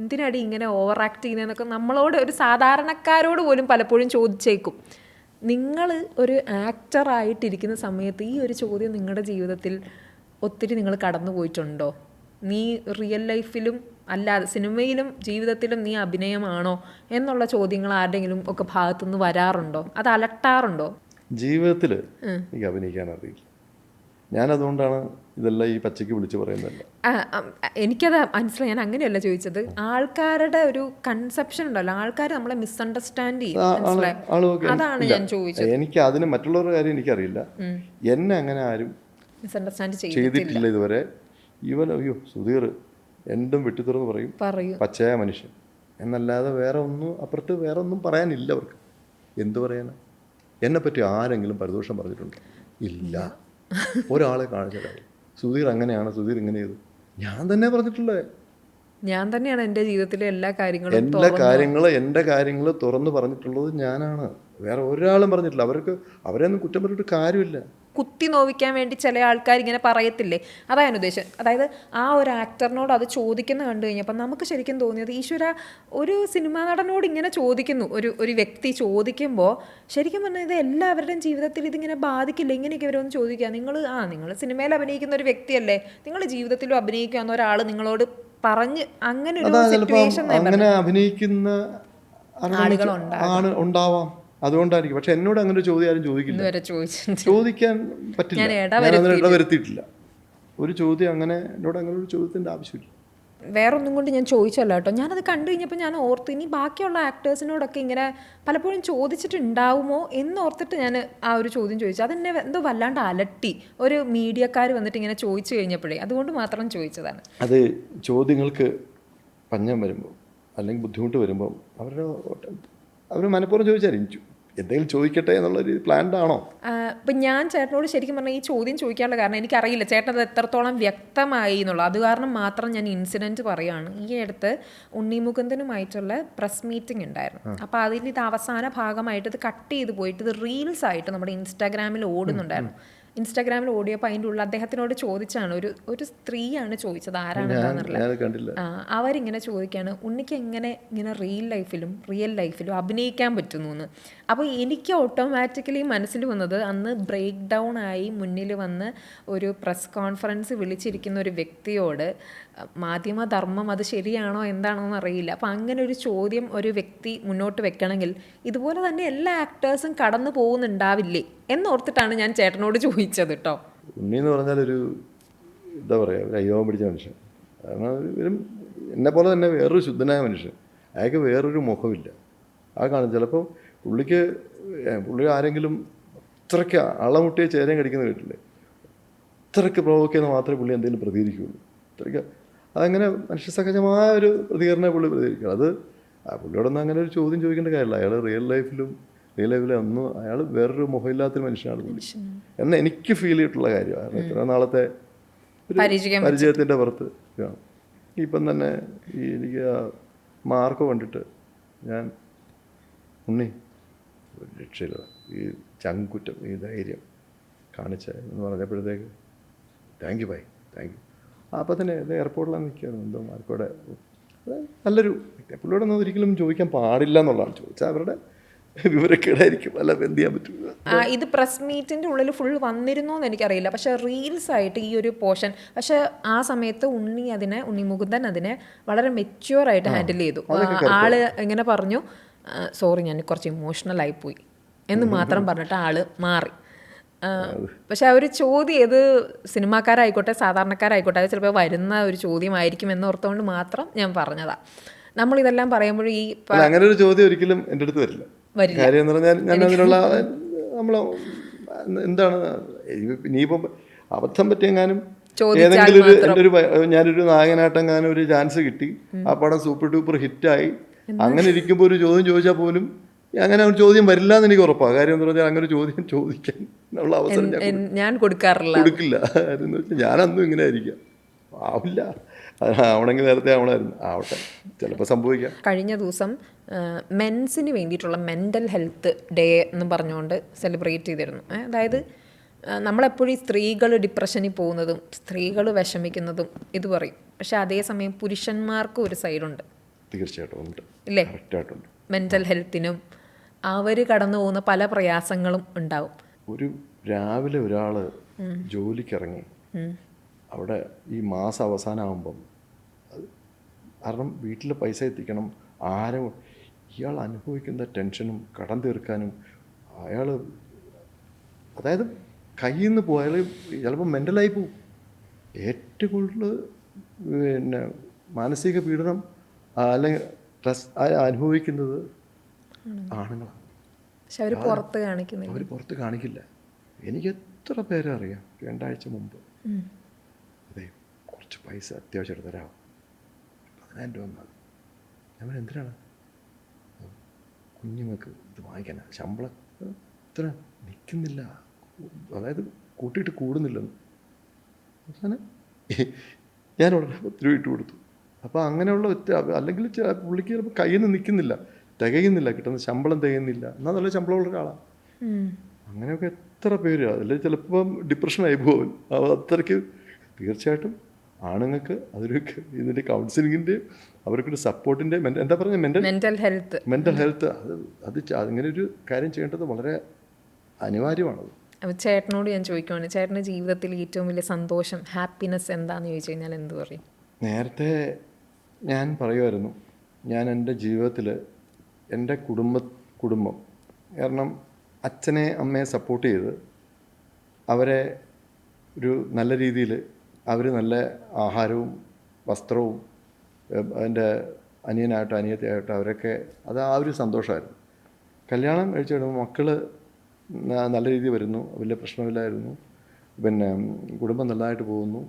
എന്തിനാടി ഇങ്ങനെ ഓവർ ആക്ട് ചെയ്യുന്നതെന്നൊക്കെ നമ്മളോട് ഒരു സാധാരണക്കാരോട് പോലും പലപ്പോഴും ചോദിച്ചേക്കും. നിങ്ങൾ ഒരു ആക്ടറായിട്ടിരിക്കുന്ന സമയത്ത് ഈ ഒരു ചോദ്യം നിങ്ങളുടെ ജീവിതത്തിൽ ഒത്തിരി നിങ്ങൾ കടന്നു പോയിട്ടുണ്ടോ? നീ റിയൽ ലൈഫിലും അല്ലാതെ സിനിമയിലും ജീവിതത്തിലും നീ അഭിനയമാണോ എന്നുള്ള ചോദ്യങ്ങൾ ആരുടെങ്കിലും ഒക്കെ ഭാഗത്തുനിന്ന് വരാറുണ്ടോ? അത് അലട്ടാറുണ്ടോ? ജീവിതത്തിൽ എനിക്ക് അഭിനയിക്കാൻ അറിയില്ല. ഞാനതുകൊണ്ടാണ് ഇതെല്ലാം ഈ പച്ചയ്ക്ക് വിളിച്ച് പറയുന്നതല്ല. എനിക്കത് മനസ്സിലായി. ഞാൻ അങ്ങനെയല്ല ചോദിച്ചത്. ആൾക്കാരുടെ ഒരു കൺസെപ്ഷൻ ഉണ്ടല്ലോ, ആൾക്കാർ നമ്മളെ മിസ്അണ്ടർസ്റ്റാൻഡ് ചെയ്യും, അതാണ് ഞാൻ ചോദിച്ചത്. എനിക്ക് അതിന് മറ്റുള്ളവരുടെ കാര്യം എനിക്കറിയില്ല. എന്നെ അങ്ങനെ ആരും മിസ്അണ്ടർസ്റ്റാൻഡ് ചെയ്തിട്ടില്ല ഇതുവരെ. അയ്യോ സുധീർ എന്തും വെട്ടിത്തുറന്ന് പറയും, പച്ചയായ മനുഷ്യൻ എന്നല്ലാതെ വേറെ ഒന്നും അപ്പുറത്ത് വേറെ ഒന്നും പറയാനില്ല അവർക്ക്. എന്തു പറയാനാ? എന്നെപ്പറ്റി ആരെങ്കിലും പരദോഷം പറഞ്ഞിട്ടുണ്ടോ? ഇല്ല. ഒരാളെ കാണിച്ചിട്ടാണ് സുധീർ അങ്ങനെയാണ്, സുധീർ ഇങ്ങനെ ചെയ്തു. ഞാൻ തന്നെ പറഞ്ഞിട്ടുള്ളത്. ഞാൻ തന്നെയാണ് എൻ്റെ ജീവിതത്തിലെ എല്ലാ കാര്യങ്ങളും എൻ്റെ കാര്യങ്ങൾ തുറന്ന് പറഞ്ഞിട്ടുള്ളത് ഞാനാണ്. വേറെ ഒരാളും പറഞ്ഞിട്ടില്ല. അവരെയൊന്നും കുറ്റം പറഞ്ഞിട്ട് കാര്യമില്ല. കുത്തി നോവിക്കാൻ വേണ്ടി ചില ആൾക്കാർ ഇങ്ങനെ പറയത്തില്ലേ, അതാ ഞാൻ ഉദ്ദേശിച്ചത്. അതായത് ആ ഒരു ആക്ടറിനോട് അത് ചോദിക്കുന്ന കണ്ടു കഴിഞ്ഞപ്പോൾ നമുക്ക് ശരിക്കും തോന്നിയത്, ഈശ്വര, ഒരു സിനിമാ നടനോട് ഇങ്ങനെ ചോദിക്കുന്നു, ഒരു വ്യക്തി ചോദിക്കുമ്പോൾ ശരിക്കും പറഞ്ഞാൽ ഇത് എല്ലാവരുടെയും ജീവിതത്തിൽ ഇതിങ്ങനെ ബാധിക്കില്ല. ഇങ്ങനെയൊക്കെ ഇവരൊന്ന് ചോദിക്കുക, നിങ്ങൾ സിനിമയിൽ അഭിനയിക്കുന്ന ഒരു വ്യക്തിയല്ലേ, നിങ്ങൾ ജീവിതത്തിലും അഭിനയിക്കുക എന്ന ഒരാൾ നിങ്ങളോട് പറഞ്ഞ് അങ്ങനെ ഒരു സിറ്റുവേഷൻ അങ്ങനെ അഭിനയിക്കുന്ന ഉണ്ടാവാം, അതുകൊണ്ടായിരിക്കും. പക്ഷെ എന്നോട് അങ്ങനെ ഒരു ചോദ്യം ആരും ചോദിക്കില്ല, ചോദിക്കാൻ പറ്റില്ല, ഞാൻ ഇടവരുത്തിയിട്ടില്ല. ഒരു ചോദ്യം അങ്ങനെ എന്നോട് അങ്ങനെ ഒരു ചോദ്യത്തിൻ്റെ ആവശ്യമില്ല. വേറൊന്നും കൊണ്ട് ഞാൻ ചോദിച്ചല്ല കേട്ടോ, ഞാനത് കണ്ടു കഴിഞ്ഞപ്പോൾ ഞാൻ ഓർത്തു, ഇനി ബാക്കിയുള്ള ആക്ടേഴ്സിനോടൊക്കെ ഇങ്ങനെ പലപ്പോഴും ചോദിച്ചിട്ടുണ്ടാവുമോ എന്നോർത്തിട്ട് ഞാൻ ആ ഒരു ചോദ്യം ചോദിച്ചു. അതെന്നെ എന്തോ വല്ലാണ്ട് അലട്ടി, ഒരു മീഡിയക്കാർ വന്നിട്ട് ഇങ്ങനെ ചോദിച്ചു കഴിഞ്ഞപ്പോഴേ, അതുകൊണ്ട് മാത്രം ചോദിച്ചതാണ്. അത് ചോദ്യങ്ങൾക്ക് പഞ്ഞം വരുമ്പോൾ അല്ലെങ്കിൽ ബുദ്ധിമുട്ട് വരുമ്പോൾ അവർ മനഃപൂർവ്വം ചോദിച്ചായിരിക്കും, എന്തെങ്കിലും ചോദിക്കട്ടെ എന്നുള്ളൊരു പ്ലാൻഡ് ആണോ? ഇപ്പം ഞാൻ ചേട്ടനോട് ശരിക്കും പറഞ്ഞാൽ ഈ ചോദ്യം ചോദിക്കാനുള്ള കാരണം എനിക്കറിയില്ല ചേട്ടൻ അത് എത്രത്തോളം വ്യക്തമായി എന്നുള്ളത്. അത് കാരണം മാത്രം ഞാൻ ഇൻസിഡൻറ്റ് പറയുകയാണ്. ഈ അടുത്ത് ഉണ്ണിമുകുന്ദനുമായിട്ടുള്ള പ്രസ് മീറ്റിംഗ് ഉണ്ടായിരുന്നു. അപ്പോൾ അതിൽ ഇത് അവസാന ഭാഗമായിട്ട് ഇത് കട്ട് ചെയ്ത് പോയിട്ട് ഇത് റീൽസ് ആയിട്ട് നമ്മുടെ ഇൻസ്റ്റാഗ്രാമിൽ ഓടുന്നുണ്ടായിരുന്നു. ഇൻസ്റ്റാഗ്രാമിൽ ഓടിയപ്പോൾ അതിൻ്റെ ഉള്ളിൽ അദ്ദേഹത്തിനോട് ചോദിച്ചാണ്, ഒരു സ്ത്രീയാണ് ചോദിച്ചത്, ആരാണെന്നുള്ളത്. അവരിങ്ങനെ ചോദിക്കുകയാണ്, ഉണ്ണിക്ക് എങ്ങനെ ഇങ്ങനെ റിയൽ ലൈഫിലും അഭിനയിക്കാൻ പറ്റുന്നു എന്ന്. അപ്പോൾ എനിക്ക് ഓട്ടോമാറ്റിക്കലി മനസ്സിൽ വന്നത്, അന്ന് ബ്രേക്ക് ഡൗൺ ആയി മുന്നിൽ വന്ന് ഒരു പ്രസ് കോൺഫറൻസ് വിളിച്ചിരിക്കുന്ന ഒരു വ്യക്തിയോട് മാധ്യമധർമ്മം അത് ശരിയാണോ എന്താണോ എന്നറിയില്ല. അപ്പോൾ അങ്ങനെ ഒരു ചോദ്യം ഒരു വ്യക്തി മുന്നോട്ട് വെക്കണമെങ്കിൽ ഇതുപോലെ തന്നെ എല്ലാ ആക്ടേഴ്സും കടന്നു പോകുന്നുണ്ടാവില്ലേ എന്നോർത്തിട്ടാണ് ഞാൻ ചേട്ടനോട് ചോദിച്ചത് കേട്ടോ. ഉണ്ണി എന്ന് പറഞ്ഞാൽ എന്താ പറയുക, ഒരു അയ്യോം പിടിച്ച മനുഷ്യൻ. കാരണം എന്നെ പോലെ തന്നെ വേറൊരു ശുദ്ധനായ മനുഷ്യൻ. അയാൾക്ക് വേറൊരു മുഖമില്ല. ആ കാണും ചിലപ്പോൾ പുള്ളി ആരെങ്കിലും അത്രയ്ക്ക് അളമുട്ടിയെ ചേരയും കടിക്കുന്ന കേട്ടില്ലേ, അത്രയ്ക്ക് പ്രൊവോക്ക് ചെയ്യുന്ന മാത്രമേ പുള്ളി എന്തെങ്കിലും പ്രതികരിക്കുകയുള്ളൂ. അത്രയ്ക്ക് അതങ്ങനെ മനുഷ്യസഹജമായ ഒരു പ്രതികരണമേ പുള്ളി പ്രതികരിക്കുക. അത് പുള്ളിയോടൊന്നും അങ്ങനെ ഒരു ചോദ്യം ചോദിക്കേണ്ട കാര്യമില്ല. അയാൾ റിയൽ ലൈഫിലും ഒന്നും അയാൾ വേറൊരു മുഖമില്ലാത്തൊരു മനുഷ്യനാണ് പുള്ളി എന്ന് എനിക്ക് ഫീൽ ചെയ്തിട്ടുള്ള കാര്യമാണ്. കാരണം ഇത്ര നാളത്തെ ഒരു പരിചയത്തിൻ്റെ പുറത്ത് ഇപ്പം തന്നെ എനിക്ക് ആ മാർക്ക് കണ്ടിട്ട് ഞാൻ ഉണ്ണി ഒരു രക്ഷയില്ല, ഈ ചങ്കുറ്റം, ഈ ധൈര്യം കാണിച്ചെന്ന് പറഞ്ഞപ്പോഴത്തേക്ക് thank you bye, thank you. അപ്പോൾ തന്നെ എയർപോർട്ടിലാണ് നിൽക്കുകയാണ്, എന്തോ മാർക്കോടെ നല്ലൊരു പുള്ളിയോടൊന്നും ഒരിക്കലും ചോദിക്കാൻ പാടില്ല എന്നുള്ളതാണ്. ചോദിച്ചാൽ അവരുടെ വിവരക്കേടായിരിക്കും, അല്ല എന്ത് ചെയ്യാൻ പറ്റില്ല. ഇത് പ്രസ് മീറ്റിൻ്റെ ഉള്ളിൽ ഫുൾ വന്നിരുന്നോ എന്ന് എനിക്കറിയില്ല, പക്ഷേ റീൽസ് ആയിട്ട് ഈ ഒരു പോർഷൻ, പക്ഷേ ആ സമയത്ത് ഉണ്ണിമുകുന്ദൻ അതിനെ വളരെ മെച്യൂറായിട്ട് ഹാൻഡിൽ ചെയ്തു. ആള് ഇങ്ങനെ പറഞ്ഞു, സോറി ഞാൻ കുറച്ച് ഇമോഷണൽ ആയിപ്പോയി എന്ന് മാത്രം പറഞ്ഞിട്ട് ആള് മാറി. പക്ഷെ ആ ഒരു ചോദ്യം ഏത് സിനിമാക്കാരായിക്കോട്ടെ സാധാരണക്കാരായിക്കോട്ടെ അത് ചിലപ്പോൾ വരുന്ന ഒരു ചോദ്യമായിരിക്കും എന്നോർത്തുകൊണ്ട് മാത്രം ഞാൻ പറഞ്ഞതാ. നമ്മളിതെല്ലാം പറയുമ്പോൾ ഈ അങ്ങനെ ഒരു ചോദ്യം ഒരിക്കലും എൻ്റെ അടുത്ത് വരില്ല. കാര്യം എന്ന് പറഞ്ഞാൽ ഞാൻ അതിനുള്ള എന്താണ് ഇനിയിപ്പം അബദ്ധം പറ്റിയെങ്ങാനും ഏതെങ്കിലും ഞാനൊരു നായകനായിട്ടെങ്ങാനും ഒരു ചാൻസ് കിട്ടി, ആ പടം സൂപ്പർ ഡൂപ്പർ ഹിറ്റായി, അങ്ങനെ ഇരിക്കുമ്പോൾ ഒരു ചോദ്യം ചോദിച്ചാൽ പോലും അങ്ങനെ ഒരു ചോദ്യം വരില്ല എന്ന് എനിക്ക് ഉറപ്പാണ്. കാര്യം എന്ന് പറഞ്ഞാൽ അങ്ങനെ ഒരു ചോദ്യം ചോദിക്കാൻ ഉള്ള അവസരം ഞാൻ കൊടുക്കില്ല. എന്ന് വെച്ചാൽ ഞാനന്നും ഇങ്ങനെ ആയിരിക്കാം, ആവില്ല, ആവണമെങ്കിൽ നേരത്തെ ആവണമായിരുന്നു, ആവട്ടെ, ചിലപ്പോൾ സംഭവിക്കാം. കഴിഞ്ഞ ദിവസം മെൻസിന് വേണ്ടിയിട്ടുള്ള മെൻ്റൽ ഹെൽത്ത് ഡേ എന്ന് പറഞ്ഞുകൊണ്ട് സെലിബ്രേറ്റ് ചെയ്തിരുന്നു. അതായത് നമ്മളെപ്പോഴും ഈ സ്ത്രീകൾ ഡിപ്രഷനിൽ പോകുന്നതും സ്ത്രീകൾ വിഷമിക്കുന്നതും ഇത് പറയും, പക്ഷെ അതേസമയം പുരുഷന്മാർക്കും ഒരു സൈഡുണ്ട്. തീർച്ചയായിട്ടും ഉണ്ട്, ഇല്ലേ? മെൻ്റൽ ഹെൽത്തിനും അവർ കടന്നു പോകുന്ന പല പ്രയാസങ്ങളും ഉണ്ടാവും. ഒരു രാവിലെ ഒരാൾ ജോലിക്കിറങ്ങി അവിടെ ഈ മാസം അവസാനമാകുമ്പം കാരണം വീട്ടിൽ പൈസ എത്തിക്കണം, ആരും ഇയാൾ അനുഭവിക്കുന്ന ടെൻഷനും കടം തീർക്കാനും അയാൾ അതായത് കയ്യിൽ നിന്ന് പോയാൽ ചിലപ്പോൾ മെൻ്റലായി പോവും. ഏറ്റവും കൂടുതൽ പിന്നെ മാനസിക പീഡനം അല്ലെങ്കിൽ സ്ട്രെസ് അനുഭവിക്കുന്നത് ആണുങ്ങളാണ്. പക്ഷെ അവർ പുറത്ത് കാണിക്കില്ല. എനിക്ക് എത്ര പേരെ അറിയാം, 2 ആഴ്ച മുമ്പ് അതെ കുറച്ച് പൈസ അത്യാവശ്യമായിട്ട് തരാമോ, 10,000 രൂപ വന്നാൽ ഞാൻ എന്തിനാണ്, കുഞ്ഞുങ്ങൾക്ക് ഇത് വാങ്ങിക്കാനാണ്, ശമ്പളം ഇത്ര നിൽക്കുന്നില്ല, അതായത് കൂട്ടിയിട്ട് കൂടുന്നില്ലെന്ന്. അവസാനം ഞാൻ ഉടനെ 10 രൂപ ഇട്ട് കൊടുത്തു. അപ്പോൾ അങ്ങനെയുള്ള അല്ലെങ്കിൽ പുള്ളിക്ക് ചിലപ്പോൾ കയ്യിൽ നിന്ന് നിൽക്കുന്നില്ല, തികയുന്നില്ല, കിട്ടുന്ന ശമ്പളം തികയുന്നില്ല, എന്നാൽ നല്ല ശമ്പളമുള്ള ഒരാളാണ്. അങ്ങനെയൊക്കെ എത്ര എത്ര പേര് അല്ലെങ്കിൽ ചിലപ്പം ഡിപ്രഷനായി പോകും. അത്രയ്ക്ക് തീർച്ചയായിട്ടും ആണുങ്ങൾക്ക് അതിനൊക്കെ ഇതിൻ്റെ കൗൺസിലിങ്ങിൻ്റെ അവർക്കൊരു സപ്പോർട്ടിൻ്റെ എന്താ പറയുക മെന്റൽ ഹെൽത്ത് അങ്ങനെ ഒരു കാര്യം ചെയ്യേണ്ടത് വളരെ അനിവാര്യമാണത്. അപ്പോൾ ചേട്ടനോട് ഞാൻ ചോദിക്കുവാണ്, ചേട്ടൻ്റെ ജീവിതത്തിൽ ഏറ്റവും വലിയ സന്തോഷം, ഹാപ്പിനെസ് എന്താണെന്ന് ചോദിച്ചു കഴിഞ്ഞാൽ എന്ത് പറയും? നേരത്തെ ഞാൻ പറയുമായിരുന്നു, ഞാൻ എൻ്റെ ജീവിതത്തിൽ എൻ്റെ കുടുംബം കാരണം അച്ഛനെ അമ്മയെ സപ്പോർട്ട് ചെയ്ത് അവരെ ഒരു നല്ല രീതിയിൽ അവർ നല്ല ആഹാരവും വസ്ത്രവും എൻ്റെ അനിയനായിട്ടോ അനിയത്തിയായിട്ടോ അവരൊക്കെ അത് ആ ഒരു സന്തോഷമായിരുന്നു. കല്യാണം കഴിച്ച് കഴിയുമ്പോൾ മക്കൾ നല്ല രീതിയിൽ വരുന്നു, വലിയ പ്രശ്നമില്ലായിരുന്നു, പിന്നെ കുടുംബം നല്ലതായിട്ട് പോകുന്നു,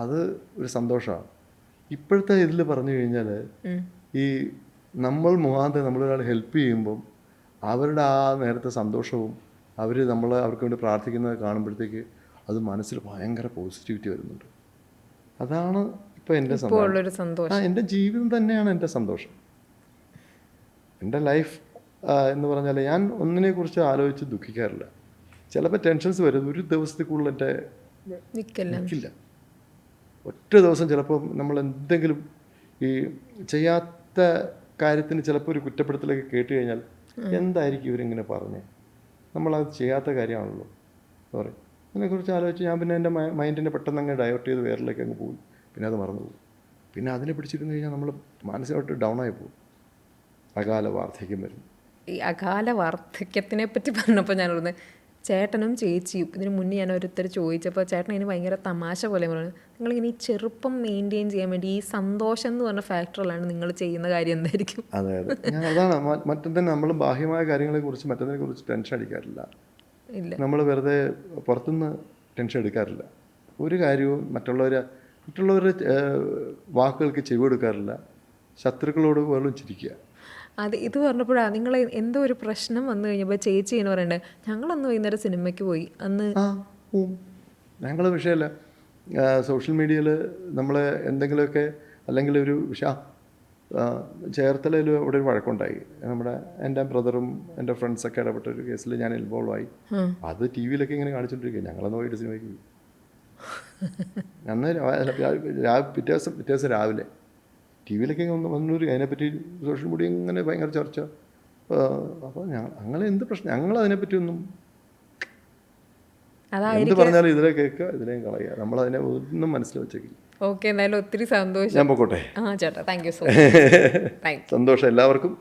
അത് ഒരു സന്തോഷമാണ്. ഇപ്പോഴത്തെ ഇതിൽ പറഞ്ഞു കഴിഞ്ഞാൽ ഈ നമ്മൾ മുഖാന്തരം നമ്മളൊരാൾ ഹെൽപ്പ് ചെയ്യുമ്പം അവരുടെ ആ നേരത്തെ സന്തോഷവും അവർക്ക് വേണ്ടി പ്രാർത്ഥിക്കുന്നത് കാണുമ്പോഴത്തേക്ക് അത് മനസ്സിൽ ഭയങ്കര പോസിറ്റിവിറ്റി വരുന്നുണ്ട്. അതാണ് ഇപ്പോൾ എൻ്റെ സന്തോഷം. എൻ്റെ ജീവിതം തന്നെയാണ് എൻ്റെ സന്തോഷം. എൻ്റെ ലൈഫ് എന്ന് പറഞ്ഞാൽ ഞാൻ ഒന്നിനെക്കുറിച്ച് ആലോചിച്ച് ദുഃഖിക്കാറില്ല. ചിലപ്പോൾ ടെൻഷൻസ് വരും, ഒരു ദിവസത്തിൽ കൂടുതൽ എൻ്റെ നിൽക്കില്ല. ഒറ്റ ദിവസം ചിലപ്പോൾ നമ്മൾ എന്തെങ്കിലും ഈ ചെയ്യാത്ത കാര്യത്തിന് ചിലപ്പോൾ ഒരു കുറ്റപ്പെടുത്തലൊക്കെ കേട്ട് കഴിഞ്ഞാൽ എന്തായിരിക്കും ഇവരിങ്ങനെ പറഞ്ഞേ, നമ്മളത് ചെയ്യാത്ത കാര്യമാണല്ലോ സോറി അതിനെക്കുറിച്ച് ആലോചിച്ച് ഞാൻ പിന്നെ എൻ്റെ മൈൻഡിനെ പെട്ടെന്ന് അങ്ങ് ഡൈവേർട്ട് ചെയ്ത് വേറിലേക്ക് അങ്ങ് പോയി, പിന്നെ അത് മറന്നു പോകും. പിന്നെ അതിനെ പിടിച്ചിരുന്ന് കഴിഞ്ഞാൽ നമ്മൾ മാനസികമായിട്ട് ഡൗൺ ആയി പോകും, അകാല വാർദ്ധക്യം വരും. ഈ അകാല വാർദ്ധക്യത്തിനെ പറ്റി പറഞ്ഞപ്പോൾ ഞാൻ പറഞ്ഞത്, ചേട്ടനും ചേച്ചിയും ഇതിന് മുന്നേ ഞാൻ ഓരോരുത്തർ ചോദിച്ചപ്പോൾ ചേട്ടൻ ഇതിന് ഭയങ്കര തമാശ പോലെ പറഞ്ഞു, നിങ്ങളിങ്ങനെ ഈ ചെറുപ്പം മെയിൻറ്റെയിൻ ചെയ്യാൻ വേണ്ടി ഈ സന്തോഷം എന്ന് പറഞ്ഞ ഫാക്ടറിലാണ് നിങ്ങൾ ചെയ്യുന്ന കാര്യം എന്തായിരിക്കും? അതെ ഞാൻ അതാണ് മറ്റൊന്നും നമ്മൾ ബാഹ്യമായ കാര്യങ്ങളെക്കുറിച്ച് മറ്റൊന്നിനെക്കുറിച്ച് ടെൻഷൻ അടിക്കാറില്ല. നമ്മൾ വെറുതെ പുറത്തുനിന്ന് ടെൻഷൻ എടുക്കാറില്ല. ഒരു കാര്യവും മറ്റുള്ളവരുടെ വാക്കുകൾക്ക് ചെവി കൊടുക്കാറില്ല. ശത്രുക്കളോട് പോലും ചിരിക്കുക. അത് ഇത് പറഞ്ഞപ്പോഴാണ് നിങ്ങൾ എന്തോ ഒരു പ്രശ്നം വന്നു കഴിഞ്ഞപ്പോൾ ചേച്ചി എന്ന് പറയണ്ടേ, ഞങ്ങളന്ന് വൈകുന്നേരം സിനിമയ്ക്ക് പോയി അന്ന് ഞങ്ങൾ വിഷയമല്ല. സോഷ്യൽ മീഡിയയിൽ നമ്മൾ എന്തെങ്കിലുമൊക്കെ അല്ലെങ്കിൽ ഒരു ചേർത്തലയിൽ ഇവിടെ ഒരു വഴക്കുണ്ടായി. എൻ്റെ ബ്രദറും എൻ്റെ ഫ്രണ്ട്സൊക്കെ ഇടപെട്ട ഒരു കേസിൽ ഞാൻ ഇൻവോൾവ് ആയി. അത് ടി വിയിലൊക്കെ ഇങ്ങനെ കാണിച്ചുകൊണ്ടിരിക്കുക. ഞങ്ങളന്ന് പോയിട്ട് സിനിമയ്ക്ക് പോയി. അന്ന് പിറ്റേ ദിവസം രാവിലെ ടി വിയിലൊക്കെ വന്നൊരു അതിനെപ്പറ്റി സോഷ്യൽ മീഡിയ ഇങ്ങനെ ഭയങ്കര ചർച്ച. അപ്പോൾ ഞങ്ങൾ എന്ത് പ്രശ്നം, ഞങ്ങളതിനെപ്പറ്റി ഒന്നും എന്ത് പറഞ്ഞാലും ഇതിലെ കേൾക്കുക ഇതിലേയും കളയുക, നമ്മളതിനെ ഒന്നും മനസ്സിൽ വെച്ചേക്കില്ല. ഓക്കെ, എന്തായാലും ഒത്തിരി സന്തോഷം. ഞാൻ പോട്ടെ. ചേട്ടാ താങ്ക് യു സോ മച്ച്. സന്തോഷം എല്ലാവർക്കും.